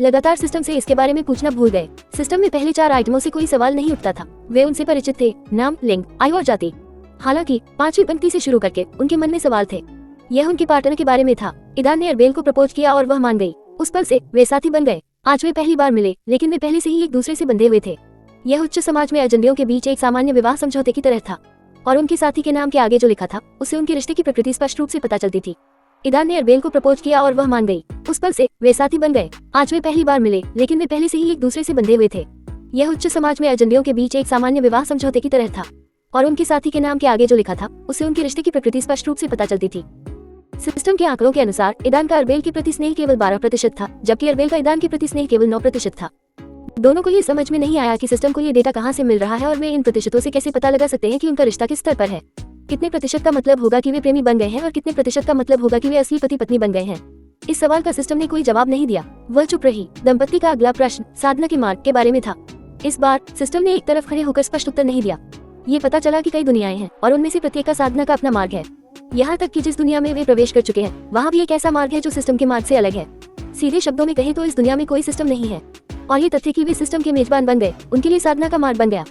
लगातार सिस्टम से इसके बारे में पूछना भूल गए। सिस्टम में पहले 4 आइटमों से कोई सवाल नहीं उठता था। वे उनसे परिचित थे, नाम, लिंग, आयु और जाति। हालांकि 5वीं पंक्ति से शुरू करके उनके मन में सवाल थे। यह उनके पार्टनर के बारे में था। ईदान ने अरबेल को प्रपोज किया और वह मान गई। उस पल से वे साथी बन गए। आज वे पहली बार मिले, लेकिन वे पहले से ही एक दूसरे से बंधे हुए थे। यह उच्च समाज में एजेंडियों के बीच एक सामान्य विवाह समझौते की तरह था, और उनके साथी के नाम के आगे जो लिखा था उससे उनके रिश्ते की प्रकृति स्पष्ट रूप से पता चलती थी। ईदान ने अरबेल को प्रपोज किया और वह मान गई। उस पल से वे साथी बन गए। आज वे पहली बार मिले, लेकिन वे पहले से ही एक दूसरे से बंधे हुए थे। यह उच्च समाज में एजेंडियों के बीच एक सामान्य विवाह समझौते की तरह था, और उनके साथी के नाम के आगे जो लिखा था उससे उनके रिश्ते की प्रकृति स्पष्ट रूप से पता चलती थी। सिस्टम के आंकड़ों के अनुसार ईदान का अरबेल के प्रति स्नेह केवल 12% था, जबकि अरबेल का ईदान के प्रति स्नेह केवल 9% था। दोनों को ये समझ में नहीं आया कि सिस्टम को ये डेटा कहाँ से मिल रहा है और वे इन प्रतिशतों से कैसे पता लगा सकते हैं कि उनका रिश्ता किस स्तर पर है। कितने प्रतिशत का मतलब होगा कि वे प्रेमी बन गए हैं और कितने प्रतिशत का मतलब होगा कि वे असली पति पत्नी बन गए हैं। इस सवाल का सिस्टम ने कोई जवाब नहीं दिया। वह चुप रही। दंपति का अगला प्रश्न साधना के मार्ग के बारे में था। इस बार सिस्टम ने एक तरफ खड़े होकर स्पष्ट उत्तर नहीं दिया। ये पता चला कि कई दुनियाएं हैं और उनमें से प्रत्येक का साधना का अपना मार्ग है। यहाँ तक कि जिस दुनिया में वे प्रवेश कर चुके हैं वहाँ भी एक ऐसा मार्ग है जो सिस्टम के मार्ग से अलग है। सीधे शब्दों में कहें तो इस दुनिया में कोई सिस्टम नहीं है, और ये तथ्य कि वे सिस्टम के मेजबान बन गए उनके लिए साधना का मार्ग बन गया।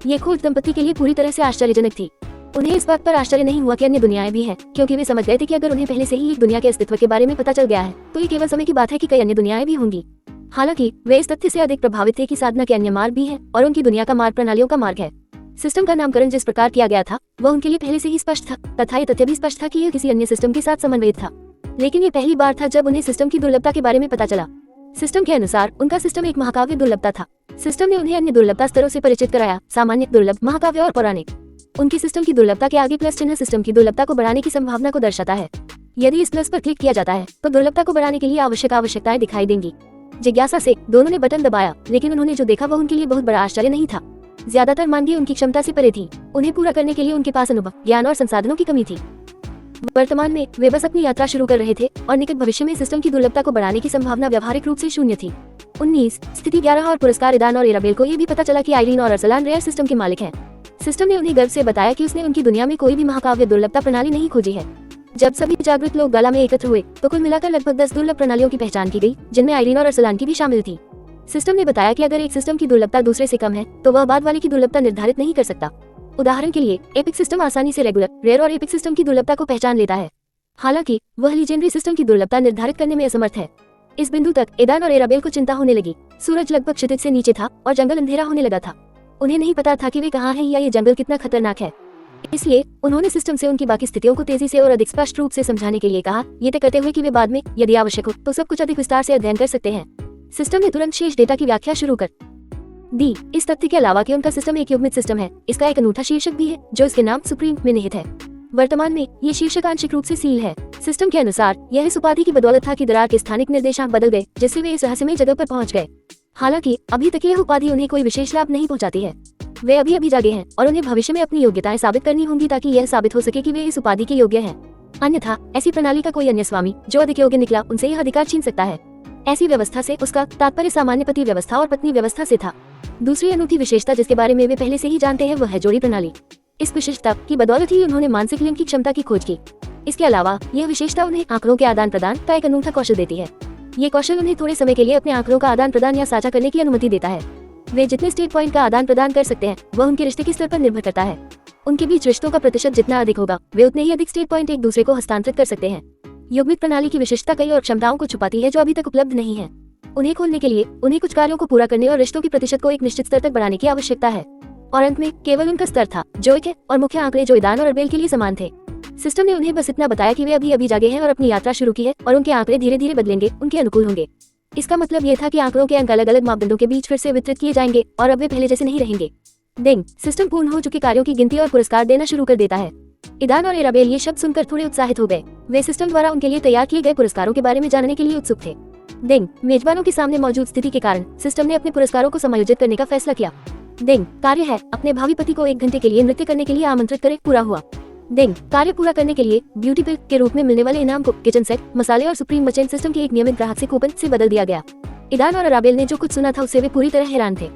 ये खोज दंपति के लिए पूरी तरह से आश्चर्यजनक थी। उन्हें इस बात पर आश्चर्य नहीं हुआ कि अन्य दुनियाएं भी हैं, क्योंकि वे समझ गए थे कि अगर उन्हें पहले से ही एक दुनिया के अस्तित्व के बारे में पता चल गया है तो ये केवल समय की बात है कि कई अन्य दुनियाएं भी होंगी। हालांकि वे इस तथ्य से अधिक प्रभावित थे कि साधना के अन्य मार्ग भी हैं और उनकी दुनिया का मार्ग प्रणालियों का मार्ग है। सिस्टम का नामकरण जिस प्रकार किया गया था वह उनके लिए पहले से ही स्पष्ट था, तथा ये तथ्य भी स्पष्ट था कि यह किसी अन्य सिस्टम के साथ समन्वयित था। लेकिन ये पहली बार था जब उन्हें सिस्टम की दुर्लभता के बारे में पता चला। सिस्टम के अनुसार उनका सिस्टम एक महाकाव्य दुर्लभता था। सिस्टम ने उन्हें अन्य दुर्लभता स्तरों से परिचित कराया, सामान्य, दुर्लभ, महाकाव्य और पौराणिक। उनकी सिस्टम की दुर्लभता के आगे प्लस चिन्ह सिस्टम की दुर्लभता को बढ़ाने की संभावना को दर्शाता है। यदि इस प्लस पर क्लिक किया जाता है तो दुर्लभता को बढ़ाने के लिए आवश्यकताएं दिखाई देंगी। जिज्ञासा से दोनों ने बटन दबाया, लेकिन उन्होंने जो देखा वह उनके लिए बहुत बड़ा आश्चर्य नहीं था। ज्यादातर मानवीय उनकी क्षमता से परे थी। उन्हें पूरा करने के लिए उनके पास अनुभव, ज्ञान और संसाधनों की कमी थी। वर्तमान में वे बस अपनी यात्रा शुरू कर रहे थे और निकट भविष्य में सिस्टम की दुर्लभता को बढ़ाने की संभावना व्यावहारिक रूप से शून्य थी। 19 स्थिति 11 और पुरस्कार ईदान और एराबेल को यह भी पता चला कि आइरीन और अरसलान रेयर सिस्टम के मालिक हैं। सिस्टम ने उन्हें गर्व से बताया कि उसने उनकी दुनिया में कोई भी महाकाव्य दुर्लभता प्रणाली नहीं खोजी है। जब सभी जागृत लोग गाला में एकत्र हुए तो कुल मिलाकर लगभग 10 दुर्लभ प्रणालियों की पहचान की गई, जिनमें आइरीन और अरसलान की भी शामिल थी। सिस्टम ने बताया कि अगर एक सिस्टम की दुर्लभता दूसरे से कम है तो वह बाद वाले की दुर्लभता निर्धारित नहीं कर सकता। उदाहरण के लिए एपिक सिस्टम आसानी से रेगुलर, रेयर और एपिक सिस्टम की दुर्लभता को पहचान लेता है, हालांकि वह लीजेंडरी सिस्टम की दुर्लभता निर्धारित करने में असमर्थ है। इस बिंदु तक ईदान और एराबेल को चिंता होने लगी। सूरज लगभग क्षितिज से नीचे था और जंगल अंधेरा होने लगा था। उन्हें नहीं पता था कि वे कहाँ हैं या ये जंगल कितना खतरनाक है। इसलिए उन्होंने सिस्टम से उनकी बाकी स्थितियों को तेजी से और अधिक स्पष्ट रूप से समझाने के लिए कहा, ये तय करते हुए कि वे बाद में यदि आवश्यक हो तो सब कुछ अधिक विस्तार से अध्ययन कर सकते हैं। सिस्टम ने तुरंत शेष डेटा की व्याख्या शुरू कर दी। इस तथ्य के अलावा कि उनका सिस्टम एक युग्मित सिस्टम है, इसका एक अनूठा शीर्षक भी है जो इसके नाम सुप्रीम में निहित है। वर्तमान में ये शीर्षक आंशिक रूप से सील है। सिस्टम के अनुसार यह इस उपाधि की बदौलत था कि दरार के स्थानिक निर्देशांक बदल गए, जिससे वे इस रहस्यमय जगह पर पहुंच गए। हालांकि अभी तक यह उपाधि उन्हें कोई विशेष लाभ नहीं पहुंचाती है। वे अभी जागे हैं और उन्हें भविष्य में अपनी योग्यताएं साबित करनी होंगी ताकि यह साबित हो सके कि वे इस उपाधि के योग्य हैं। अन्यथा ऐसी प्रणाली का कोई अन्य स्वामी जो अधिक योग्य निकला उनसे यह अधिकार छीन सकता है। ऐसी व्यवस्था से उसका तात्पर्य सामान्य पति व्यवस्था और पत्नी व्यवस्था से था। दूसरी अनूठी विशेषता जिसके बारे में वे पहले से ही जानते हैं वह है जोड़ी प्रणाली। इस विशेषता की बदौलत ही उन्होंने मानसिक लिंक की क्षमता की खोज की। इसके अलावा यह विशेषता उन्हें आंकड़ों के आदान प्रदान का एक अनूठा कौशल देती है। ये कौशल उन्हें थोड़े समय के लिए अपने आंकड़ों का आदान प्रदान या साझा करने की अनुमति देता है। वे जितने स्टेट पॉइंट का आदान प्रदान कर सकते हैं वह उनके रिश्ते के स्तर पर निर्भर करता है। उनके बीच रिश्तों का प्रतिशत जितना अधिक होगा वे उतने ही अधिक स्टेट पॉइंट एक दूसरे को हस्तांतरित कर सकते हैं। युग्मित प्रणाली की विशिष्टता कई और क्षमताओं को छुपाती है जो अभी तक उपलब्ध नहीं है। उन्हें खोलने के लिए उन्हें कुछ कार्यों को पूरा करने और रिश्तों की प्रतिशत को एक निश्चित स्तर तक बढ़ाने की आवश्यकता है। और अंत में केवल उनका स्तर था जो एक है और मुख्य आंकड़े जो ईदान और अरबेल के लिए समान थे। सिस्टम ने उन्हें बस इतना बताया कि वे अभी जागे हैं और अपनी यात्रा शुरू की है और उनके आंकड़े धीरे धीरे बदलेंगे, उनके अनुकूल होंगे। इसका मतलब ये था कि आंकड़ों के अंक अलग अलग मापदंडों के बीच फिर से वितरित किए जाएंगे और अब वे पहले जैसे नहीं रहेंगे। डिंग, सिस्टम पूर्ण हो चुके कार्यों की गिनती और पुरस्कार देना शुरू कर देता है। ईदान और एराबेल ये शब्द सुनकर थोड़े उत्साहित हो गए। वे सिस्टम द्वारा उनके लिए तैयार किए गए पुरस्कारों के बारे में जानने के लिए उत्सुक थे। डिंग, मेजबानों के सामने मौजूद स्थिति के कारण सिस्टम ने अपने पुरस्कारों को समायोजित करने का फैसला किया। डिंग, कार्य है अपने भावी पति को 1 घंटे के लिए नृत्य करने के लिए आमंत्रित करें, पूरा हुआ। डिंग, कार्य पूरा करने के लिए ब्यूटी पिल के रूप में मिलने वाले इनाम को किचन सेट, मसाले और सुप्रीम मचेन सिस्टम के एक नियमित ग्राहक से कूपन से बदल दिया गया। ईदान और अराबेल ने जो कुछ सुना था उससे वे पूरी तरह हैरान थे।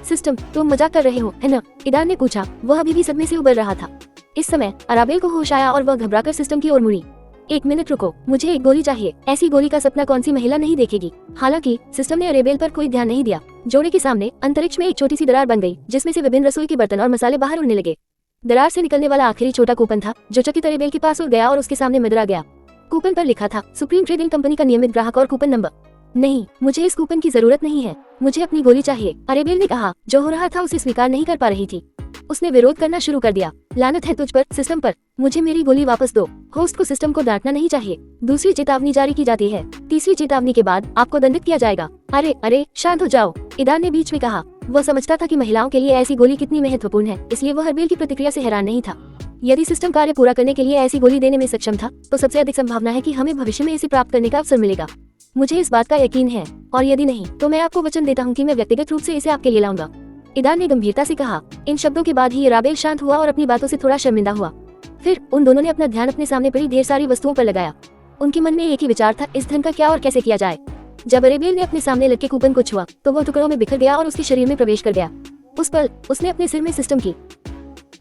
सिस्टम, तुम मजाक कर रहे हो है ना? ईदान ने पूछा। वह अभी भी सदमे से उबर रहा था। इस समय अराबेल को होश आया और वह घबराकर सिस्टम की ओर मुड़ी। 1 मिनट रुको, मुझे एक गोली चाहिए। ऐसी गोली का सपना कौन सी महिला नहीं देखेगी। हालांकि सिस्टम ने अरेबेल पर कोई ध्यान नहीं दिया। जोड़े के सामने अंतरिक्ष में एक छोटी सी दरार बन गई जिसमें से विभिन्न रसोई के बर्तन और मसाले बाहर उड़ने लगे। दरार से निकलने वाला आखिरी छोटा कूपन था जो चकित अरेबेल के पास उड़ गया और उसके सामने मदरा गया। कूपन पर लिखा था सुप्रीम ट्रेडिंग कंपनी का नियमित ग्राहक और कूपन नंबर। नहीं, मुझे इस कूपन की जरूरत नहीं है, मुझे अपनी गोली चाहिए, अरेबेल ने कहा, जो हो रहा था उसे स्वीकार नहीं कर पा रही थी। उसने विरोध करना शुरू कर दिया। लानत है तुझ पर सिस्टम पर, मुझे मेरी गोली वापस दो। होस्ट को सिस्टम को डांटना नहीं चाहिए। दूसरी चेतावनी जारी की जाती है। तीसरी चेतावनी के बाद आपको दंडित किया जाएगा। अरे शांत हो जाओ, ईदान ने बीच में कहा। वह समझता था कि महिलाओं के लिए ऐसी गोली कितनी महत्वपूर्ण है, इसलिए वह अरेबेल की प्रतिक्रिया से हैरान नहीं था। यदि सिस्टम कार्य पूरा करने के लिए ऐसी गोली देने में सक्षम था तो सबसे अधिक संभावना है कि हमें भविष्य में इसे प्राप्त करने का अवसर मिलेगा। मुझे इस बात का यकीन है, और यदि नहीं तो मैं आपको वचन देता हूँ कि मैं व्यक्तिगत रूप से इसे आपके लिए लाऊंगा। ईदान ने गंभीरता से कहा। इन शब्दों के बाद ही अराबेल शांत हुआ और अपनी बातों से थोड़ा शर्मिंदा हुआ। फिर उन दोनों ने अपना ध्यान अपने सामने पड़ी ढेर सारी वस्तुओं पर लगाया। उनके मन में एक ही विचार था, इस धन का क्या और कैसे किया जाए। जब अरेबेल ने अपने सामने लटके कूपन को छुआ तो वह टुकड़ों में बिखर गया और उसके शरीर में प्रवेश कर गया। उस पल उसने अपने सिर में सिस्टम की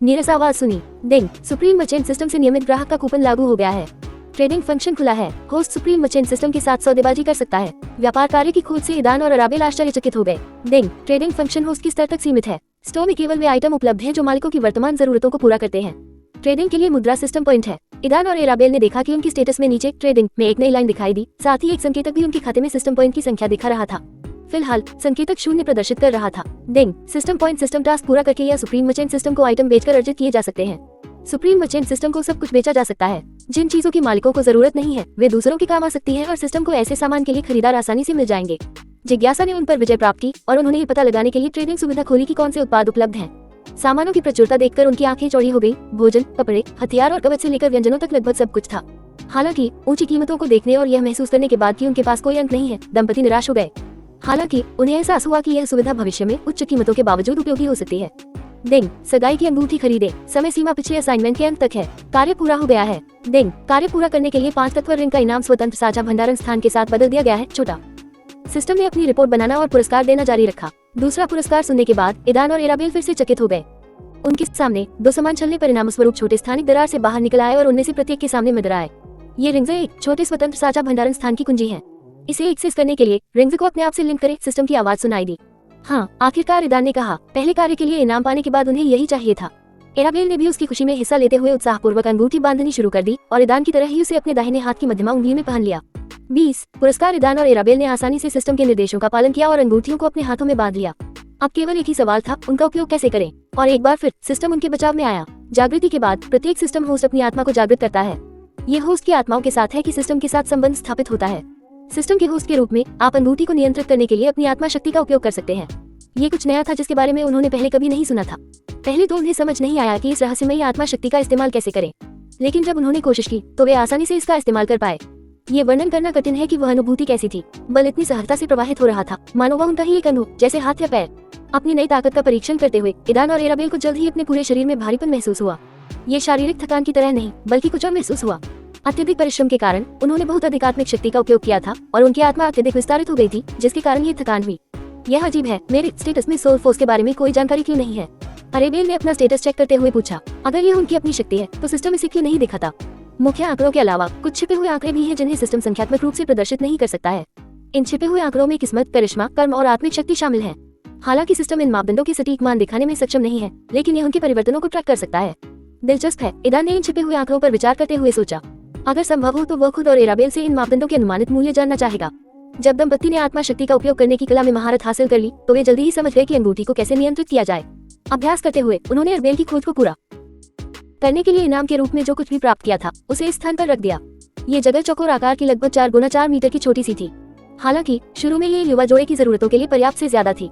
नीरस आवाज सुनी। डिंग, सुप्रीम मर्चेंट सिस्टम से नियमित ग्राहक का कूपन लागू हो गया है। ट्रेडिंग फंक्शन खुला है। होस्ट सुप्रीम मर्चेंट सिस्टम के साथ सौदेबाजी कर सकता है। व्यापार कार्य की खोज से ईदान और अराबेल आश्चर्यचकित हो गए। डिंग, ट्रेडिंग फंक्शन होस्ट की स्तर तक सीमित है। स्टोर में केवल वे आइटम उपलब्ध हैं जो मालिकों की वर्तमान जरूरतों को पूरा करते हैं। ट्रेडिंग के लिए मुद्रा सिस्टम पॉइंट है। ईदान और अराबेल ने देखा कि उनकी स्टेटस में नीचे ट्रेडिंग में एक नई लाइन दिखाई दी। साथ ही एक संकेतक भी उनके खाते में सिस्टम पॉइंट की संख्या दिखा रहा था। फिलहाल संकेतक 0 प्रदर्शित कर रहा था। डिंग, सिस्टम पॉइंट सिस्टम टास्क पूरा करके या सुप्रीम मर्चेंट सिस्टम को आइटम बेचकर अर्जित किए जा सकते हैं। सुप्रीम मर्चेंट सिस्टम को सब कुछ बेचा जा सकता है। जिन चीजों की मालिकों को जरूरत नहीं है वे दूसरों के काम आ सकती है और सिस्टम को ऐसे सामान के लिए खरीदार आसानी से मिल जाएंगे। जिज्ञासा ने उन पर विजय प्राप्त की और उन्होंने ये पता लगाने के लिए ट्रेडिंग सुविधा खोली कि कौन से उत्पाद उपलब्ध हैं। सामानों की प्रचुरता देखकर उनकी आंखें चौड़ी हो गई। भोजन, कपड़े, हथियार और कवच से लेकर व्यंजनों तक लगभग सब कुछ था। हालांकि ऊंची कीमतों को देखने और यह महसूस करने के बाद कि उनके पास कोई अंक नहीं है, दंपति निराश हो गए। हालांकि उन्हें एहसास हुआ कि यह सुविधा भविष्य में उच्च कीमतों के बावजूद उपयोगी हो सकती है। डिंग, सगाई की अंगूठी खरीदे। समय सीमा पिछले असाइनमेंट के अंत तक है। कार्य पूरा हो गया है। डिंग, कार्य पूरा करने के लिए 5 तत्व रिंग का इनाम स्वतंत्र साझा भंडारण स्थान के साथ बदल दिया गया है। छोटा सिस्टम ने अपनी रिपोर्ट बनाना और पुरस्कार देना जारी रखा। दूसरा पुरस्कार सुनने के बाद ईदान और अराबेल फिर से चकित हो गए। उनके सामने 2 समान छलने परिणाम स्वरूप छोटे स्थानिक दरार से बाहर निकल आए और उनमें से प्रत्येक के सामने मदरा आए। ये रिंग्स एक छोटे स्वतंत्र साझा भंडारण स्थान की कुंजी है। इसे एक्सेस करने के लिए रिंग्स को अपने आप से लिंक करें। सिस्टम की आवाज सुनाई दी। हाँ, आखिरकार ईदान ने कहा। पहले कार्य के लिए इनाम पाने के बाद उन्हें यही चाहिए था। अराबेल ने भी उसकी खुशी में हिस्सा लेते हुए उत्साहपूर्वक अंगूठी बांधनी शुरू कर दी और ईदान की तरह ही उसे अपने दाहिने हाथ की मध्यमा उंगली में पहन लिया। 20 पुरस्कार। ईदान और अराबेल ने आसानी से सिस्टम के निर्देशों का पालन किया और अंगूठियों को अपने हाथों में बांध लिया। अब केवल एक ही सवाल था, उनका उपयोग कैसे करें। और एक बार फिर सिस्टम उनके बचाव में आया। जागृति के बाद प्रत्येक सिस्टम होस्ट अपनी आत्मा को जागृत करता है। ये होस्ट की आत्माओं के साथ है कि सिस्टम के साथ संबंध स्थापित होता है। सिस्टम के होस्ट के रूप में आप अंगूठी को नियंत्रित करने के लिए अपनी आत्मा शक्ति का उपयोग कर सकते हैं। ये कुछ नया था जिसके बारे में उन्होंने पहले कभी नहीं सुना था। पहले तो उन्हें समझ नहीं आया कि इस रहस्यमयी आत्मा शक्ति का इस्तेमाल कैसे करें, लेकिन जब उन्होंने कोशिश की तो वे आसानी से इसका इस्तेमाल कर पाए। ये वर्णन करना कठिन है कि वह अनुभूति कैसी थी। बल इतनी सहजता से प्रवाहित हो रहा था मानो वह उनका ही एक अंग हो, जैसे हाथ या पैर। अपनी नई ताकत का परीक्षण करते हुए ईदान और अराबेल को जल्द ही अपने पूरे शरीर में भारीपन महसूस हुआ। ये शारीरिक थकान की तरह नहीं बल्कि कुछ और महसूस हुआ। अत्यधिक परिश्रम के कारण उन्होंने बहुत अधिक आत्मिक शक्ति का उपयोग किया था और उनकी आत्मा अत्यधिक विस्तारित हो गई थी, जिसके कारण ये थकान हुई। यह अजीब है, मेरे स्टेटस में सोल फोर्स के बारे में कोई जानकारी क्यों नहीं है? अराबेल ने अपना स्टेटस चेक करते हुए पूछा। अगर यह उनकी अपनी शक्ति है तो सिस्टम इसे क्यों नहीं दिखाता? मुख्य आंकड़ों के अलावा कुछ छिपे हुए आंकड़े भी हैं जिन्हें सिस्टम संख्यात्मक रूप से प्रदर्शित नहीं कर सकता है। इन छिपे हुए आंकड़ों में किस्मत, करिश्मा, कर्म और आत्मिक शक्ति शामिल है। हालांकि सिस्टम इन मापदंडों के सटीक मान दिखाने में सक्षम नहीं है, लेकिन यह उनके परिवर्तनों को ट्रैक कर सकता है। दिलचस्प है, ईदान ने इन छिपे हुए आंकड़ों पर विचार करते हुए सोचा। अगर संभव हो तो वह खुद और एराबेल से इन मापदंडों के अनुमानित मूल्य जानना चाहेगा। जब दंपति ने आत्मा शक्ति का उपयोग करने की कला में महारत हासिल कर ली तो वे जल्दी ही समझ गए कि अंगूठी को कैसे नियंत्रित किया जाए। अभ्यास करते हुए उन्होंने एराबेल की खोज को पूरा करने के लिए इनाम के रूप में जो कुछ भी प्राप्त किया था उसे इस स्थान पर रख दिया। ये जगह चौकोर आकार की लगभग 4 गुना 4 मीटर की छोटी सी थी। हालांकि शुरू में ये युवा जोड़े की जरूरतों के लिए पर्याप्त से ज्यादा थी।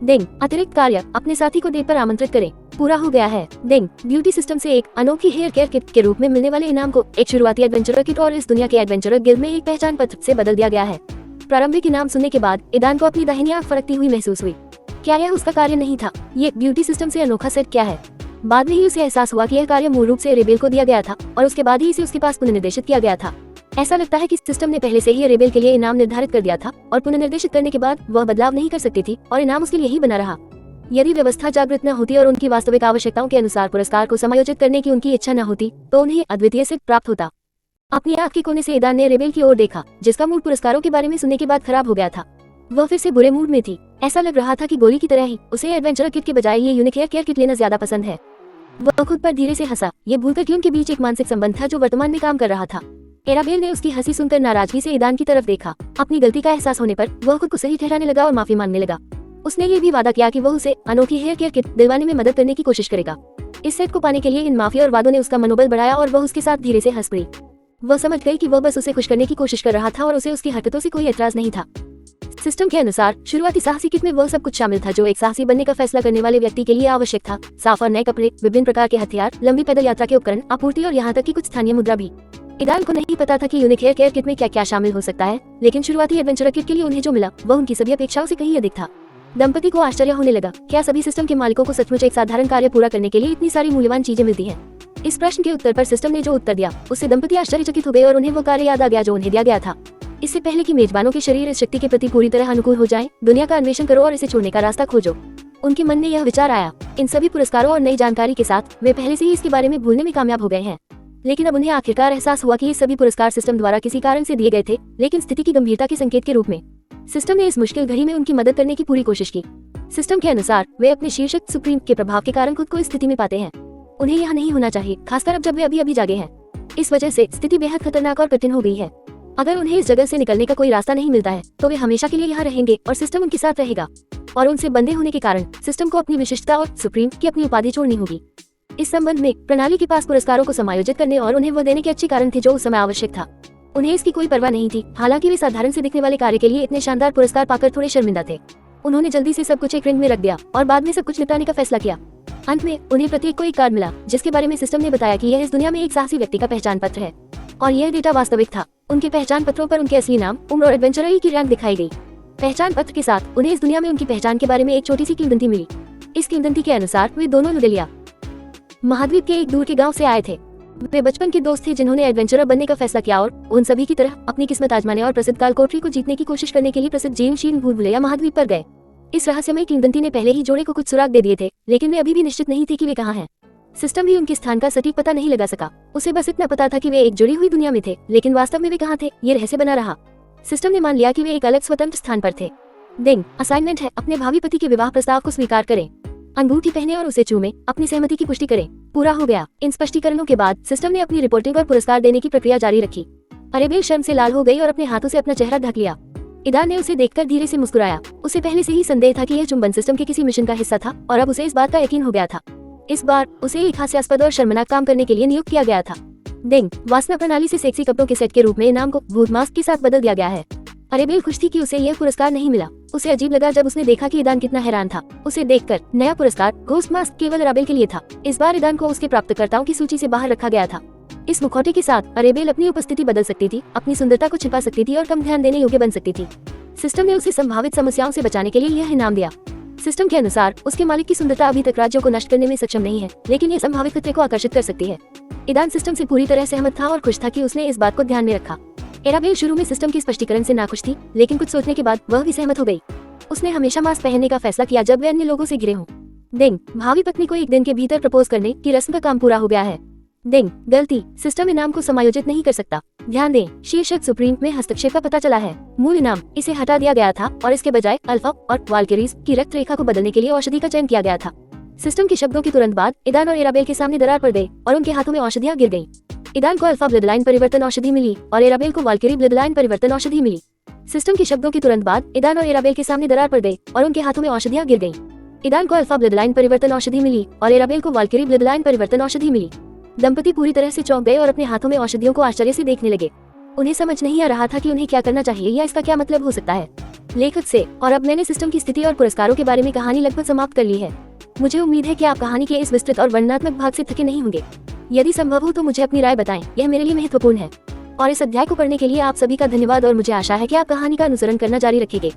डेंग, अतिरिक्त कार्य अपने साथी को डेट पर आमंत्रित करें, पूरा हो गया है। डेंग, ब्यूटी सिस्टम से एक अनोखी हेयर केयर किट के रूप में मिलने वाले इनाम को एक शुरुआती एडवेंचरर किट और इस दुनिया के एडवेंचरर गिल्ड में एक पहचान पत्र से बदल दिया गया है। प्रारंभिक इनाम सुनने के बाद ईदान को अपनी दाहिनी आंख फरकती हुई महसूस हुई। क्या यह उसका कार्य नहीं था? ये ब्यूटी सिस्टम से अनोखा सेट क्या है? बाद में ही उसे एहसास हुआ कि यह कार्य मूल रूप से एरेबेल को दिया गया था और उसके बाद ही इसे उसके पास पुनर्निर्देशित किया गया था। ऐसा लगता है कि सिस्टम ने पहले से ही एरेबेल के लिए इनाम निर्धारित कर दिया था और पुनर्निर्देशित करने के बाद वह बदलाव नहीं कर सकती थी और इनाम उसके लिए ही बना रहा। यदि व्यवस्था जागृत न होती और उनकी वास्तविक आवश्यकताओं के अनुसार पुरस्कार को समायोजित करने की उनकी इच्छा न होती तो उन्हें अद्वितीय सेट प्राप्त होता। अपनी आंख के कोने से ईदान ने एरेबेल की ओर देखा, जिसका मूड पुरस्कारों के बारे में सुनने के बाद खराब हो गया था। वह फिर से बुरे मूड में थी। ऐसा लग रहा था कि गोली की तरह ही उसे एडवेंचर किट के बजाय ये यूनिक हेयर केयर किट लेना ज्यादा पसंद है। वह खुद पर धीरे से हंसा, ये भूलकर कि उनके बीच एक मानसिक संबंध था जो वर्तमान में काम कर रहा था। एराबेल ने उसकी हंसी सुनकर नाराजगी से ईदान की तरफ देखा। अपनी गलती का एहसास होने पर वह खुद को सही ठहराने लगा और माफी मांगने लगा। उसने ये भी वादा किया कि वह उसे अनोखी हेयर केयर किट दिलवाने में मदद करने की कोशिश करेगा। इस सेट को पाने के लिए इन माफी और वादों ने उसका मनोबल बढ़ाया और वह उसके साथ धीरे से हंस पड़ी। वह समझ गई कि वह बस उसे खुश करने की कोशिश कर रहा था और उसे उसकी हरकतों से कोई एतराज नहीं था। सिस्टम के अनुसार शुरुआती साहसी किट में वह सब कुछ शामिल था जो एक साहसी बनने का फैसला करने वाले व्यक्ति के लिए आवश्यक था। साफ और नए कपड़े, विभिन्न प्रकार के हथियार, लंबी पैदल यात्रा के उपकरण, आपूर्ति और यहाँ तक कि कुछ स्थानीय मुद्रा भी। ईदान को नहीं पता था कि यूनिक हेयर केयर किट में क्या क्या शामिल हो सकता है, लेकिन शुरुआती एडवेंचर किट के लिए उन्हें जो मिला वह उनकी सभी अपेक्षाओं से कहीं अधिक था। दंपति को आश्चर्य होने लगा, क्या सभी सिस्टम के मालिकों को सचमुच एक साधारण कार्य पूरा करने के लिए इतनी सारी मूल्यवान चीजें मिलती हैं? इस प्रश्न के उत्तर पर सिस्टम ने जो उत्तर दिया उससे दंपति आश्चर्यचकित हो गए और उन्हें वो कार्य याद आ गया जो उन्हें दिया गया था। इससे पहले कि मेजबानों के शरीर इस शक्ति के प्रति पूरी तरह अनुकूल हो जाएं, दुनिया का अन्वेषण करो और इसे छोड़ने का रास्ता खोजो। उनके मन में यह विचार आया। इन सभी पुरस्कारों और नई जानकारी के साथ वे पहले से ही इसके बारे में भूलने में कामयाब हो गए हैं, लेकिन अब उन्हें आखिरकार एहसास हुआ कि ये सभी पुरस्कार सिस्टम द्वारा किसी कारण से दिए गए थे, लेकिन स्थिति की गंभीरता के संकेत के रूप में। सिस्टम ने इस मुश्किल घड़ी में उनकी मदद करने की पूरी कोशिश की। सिस्टम के अनुसार वे अपने शीर्षक सुप्रीम के प्रभाव के कारण खुद को इस स्थिति में पाते हैं। उन्हें यहाँ नहीं होना चाहिए, खासकर अब जब वे अभी जागे हैं। इस वजह से स्थिति बेहद खतरनाक और कठिन हो गई है। अगर उन्हें इस जगह से निकलने का कोई रास्ता नहीं मिलता है तो वे हमेशा के लिए यहाँ रहेंगे और सिस्टम उनके साथ रहेगा। और उनसे बंधे होने के कारण सिस्टम को अपनी विशिष्टता और सुप्रीम की अपनी उपाधि छोड़नी होगी। इस संबंध में प्रणाली के पास पुरस्कारों को समायोजित करने और उन्हें वो देने के अच्छे कारण थे जो उस समय आवश्यक था। उन्हें इसकी कोई परवाह नहीं थी। हालांकि वे साधारण से दिखने वाले कार्य के लिए इतने शानदार पुरस्कार पाकर थोड़े शर्मिंदा थे। उन्होंने जल्दी से सब कुछ एक रिंग में रख दिया और बाद में सब कुछ निपटाने का फैसला किया। अंत में उन्हें प्रत्येक को एक कार्ड मिला जिसके बारे में सिस्टम ने बताया कि यह इस दुनिया में एक साहसी व्यक्ति का पहचान पत्र है और यह डेटा वास्तविक था। उनके पहचान पत्रों पर उनके असली नाम, उम्र और एडवेंचरर की रैंक दिखाई गई। पहचान पत्र के साथ उन्हें इस दुनिया में उनकी पहचान के बारे में एक छोटी सी किंवदंती मिली। इस किंवदंती के अनुसार वे दोनों लुडेलिया महाद्वीप के एक दूर के गांव से आए थे। वे बचपन के दोस्त थे जिन्होंने एडवेंचरर बनने का फैसला किया और उन सभी की तरह अपनी किस्मत आजमाने और प्रसिद्ध कालकोठरी को जीतने की कोशिश करने के लिए प्रसिद्ध जेमशील भूलभुलैया महाद्वीप पर गए। इस रहस्यमय किंवदंती ने पहले ही जोड़े को कुछ सुराग दे दिए थे, लेकिन वे अभी भी निश्चित नहीं थे कि वे कहाँ हैं। सिस्टम भी उनके स्थान का सटीक पता नहीं लगा सका। उसे बस इतना पता था कि वे एक जुड़ी हुई दुनिया में थे, लेकिन वास्तव में वे कहाँ थे ये रहस्य बना रहा। सिस्टम ने मान लिया कि वे एक अलग स्वतंत्र स्थान पर थे। डेंग, असाइनमेंट है, अपने भावी पति के विवाह प्रस्ताव को स्वीकार करें, अंगूठी पहने और उसे चूमे, अपनी सहमति की पुष्टि करें। पूरा हो गया। इन स्पष्टीकरणों के बाद सिस्टम ने अपनी रिपोर्टिंग और पुरस्कार देने की प्रक्रिया जारी रखी। अरेबेल शर्म से लाल हो गई और अपने हाथों से अपना चेहरा ढक लिया। ईदान ने उसे देखकर धीरे से मुस्कुराया। उसे पहले से ही संदेह था कि यह चुंबन सिस्टम के किसी मिशन का हिस्सा था और अब उसे इस बात का यकीन हो गया था। इस बार उसे एक हास्यास्पद और शर्मनाक काम करने के लिए नियुक्त किया गया था। डेंग, वासना प्रणाली से सेक्सी कपड़ों के सेट के रूप में इनाम को भूत मास्क के साथ बदल दिया गया है। अरेबेल खुश थी कि उसे यह पुरस्कार नहीं मिला। उसे अजीब लगा जब उसने देखा कि ईदान कितना हैरान था। उसे देखकर नया पुरस्कार घोस्ट मास्क केवल अरेबेल के लिए था। इस बार ईदान को उसके प्राप्तकर्ताओं की सूची से बाहर रखा गया था। इस मुखौटे के साथ अरेबेल अपनी उपस्थिति बदल सकती थी, अपनी सुंदरता को छिपा सकती थी और कम ध्यान देने योग्य बन सकती थी। सिस्टम ने उसे संभावित समस्याओं से बचाने के लिए यह इनाम दिया। सिस्टम के अनुसार उसके मालिक की सुंदरता अभी तक राज्यों को नष्ट करने में सक्षम नहीं है, लेकिन यह संभावित खतरे को आकर्षित कर सकती है। ईदान सिस्टम से पूरी तरह सहमत था और खुश था कि उसने इस बात को ध्यान में रखा। एराबेल शुरू में सिस्टम के स्पष्टीकरण से नाखुश थी, लेकिन कुछ सोचने के बाद वह भी सहमत हो गई। उसने हमेशा मास्क पहनने का फैसला किया जब वे अन्य लोगों से घिरे हों। डेंग, भावी पत्नी को एक दिन के भीतर प्रपोज करने की रस्म का काम पूरा हो गया है। डेंग, गलती, सिस्टम इनाम को समायोजित नहीं कर सकता। ध्यान दें, शीर्षक सुप्रीम में हस्तक्षेप का पता चला है। मूल इनाम इसे हटा दिया गया था और इसके बजाय अल्फा और वाल्किरीज की रक्त रेखा को बदलने के लिए औषधि का चयन किया गया था। सिस्टम के शब्दों के तुरंत बाद ईदान और एराबेल के सामने दरार पड़ गई और उनके हाथों में औषधियां गिर गईं। ईदान को अल्फा ब्लड लाइन परिवर्तन औषधि मिली और एराबेल को वाल्किरी ब्लड लाइन परिवर्तन औषधि मिली। सिस्टम के शब्दों के तुरंत बाद ईदान और एराबेल के सामने दरार पड़ गई और उनके हाथों में औषधियां गिर गईं। ईदान को अल्फा ब्लड लाइन परिवर्तन औषधि मिली और एराबेल को वाल्किरी ब्लड लाइन परिवर्तन औषधि मिली। दंपति पूरी तरह से चौंक गए और अपने हाथों में औषधियों को आश्चर्य से देखने लगे। उन्हें समझ नहीं आ रहा था कि उन्हें क्या करना चाहिए या इसका क्या मतलब हो सकता है। लेखक से और अब मैंने सिस्टम की स्थिति और पुरस्कारों के बारे में कहानी लगभग समाप्त कर ली है। मुझे उम्मीद है कि आप कहानी के इस विस्तृत और वर्णनात्मक भाग से थके नहीं होंगे। यदि संभव हो तो मुझे अपनी राय बताएं, यह मेरे लिए महत्वपूर्ण है। और इस अध्याय को पढ़ने के लिए आप सभी का धन्यवाद और मुझे आशा है कि आप कहानी का अनुसरण करना जारी रखेंगे।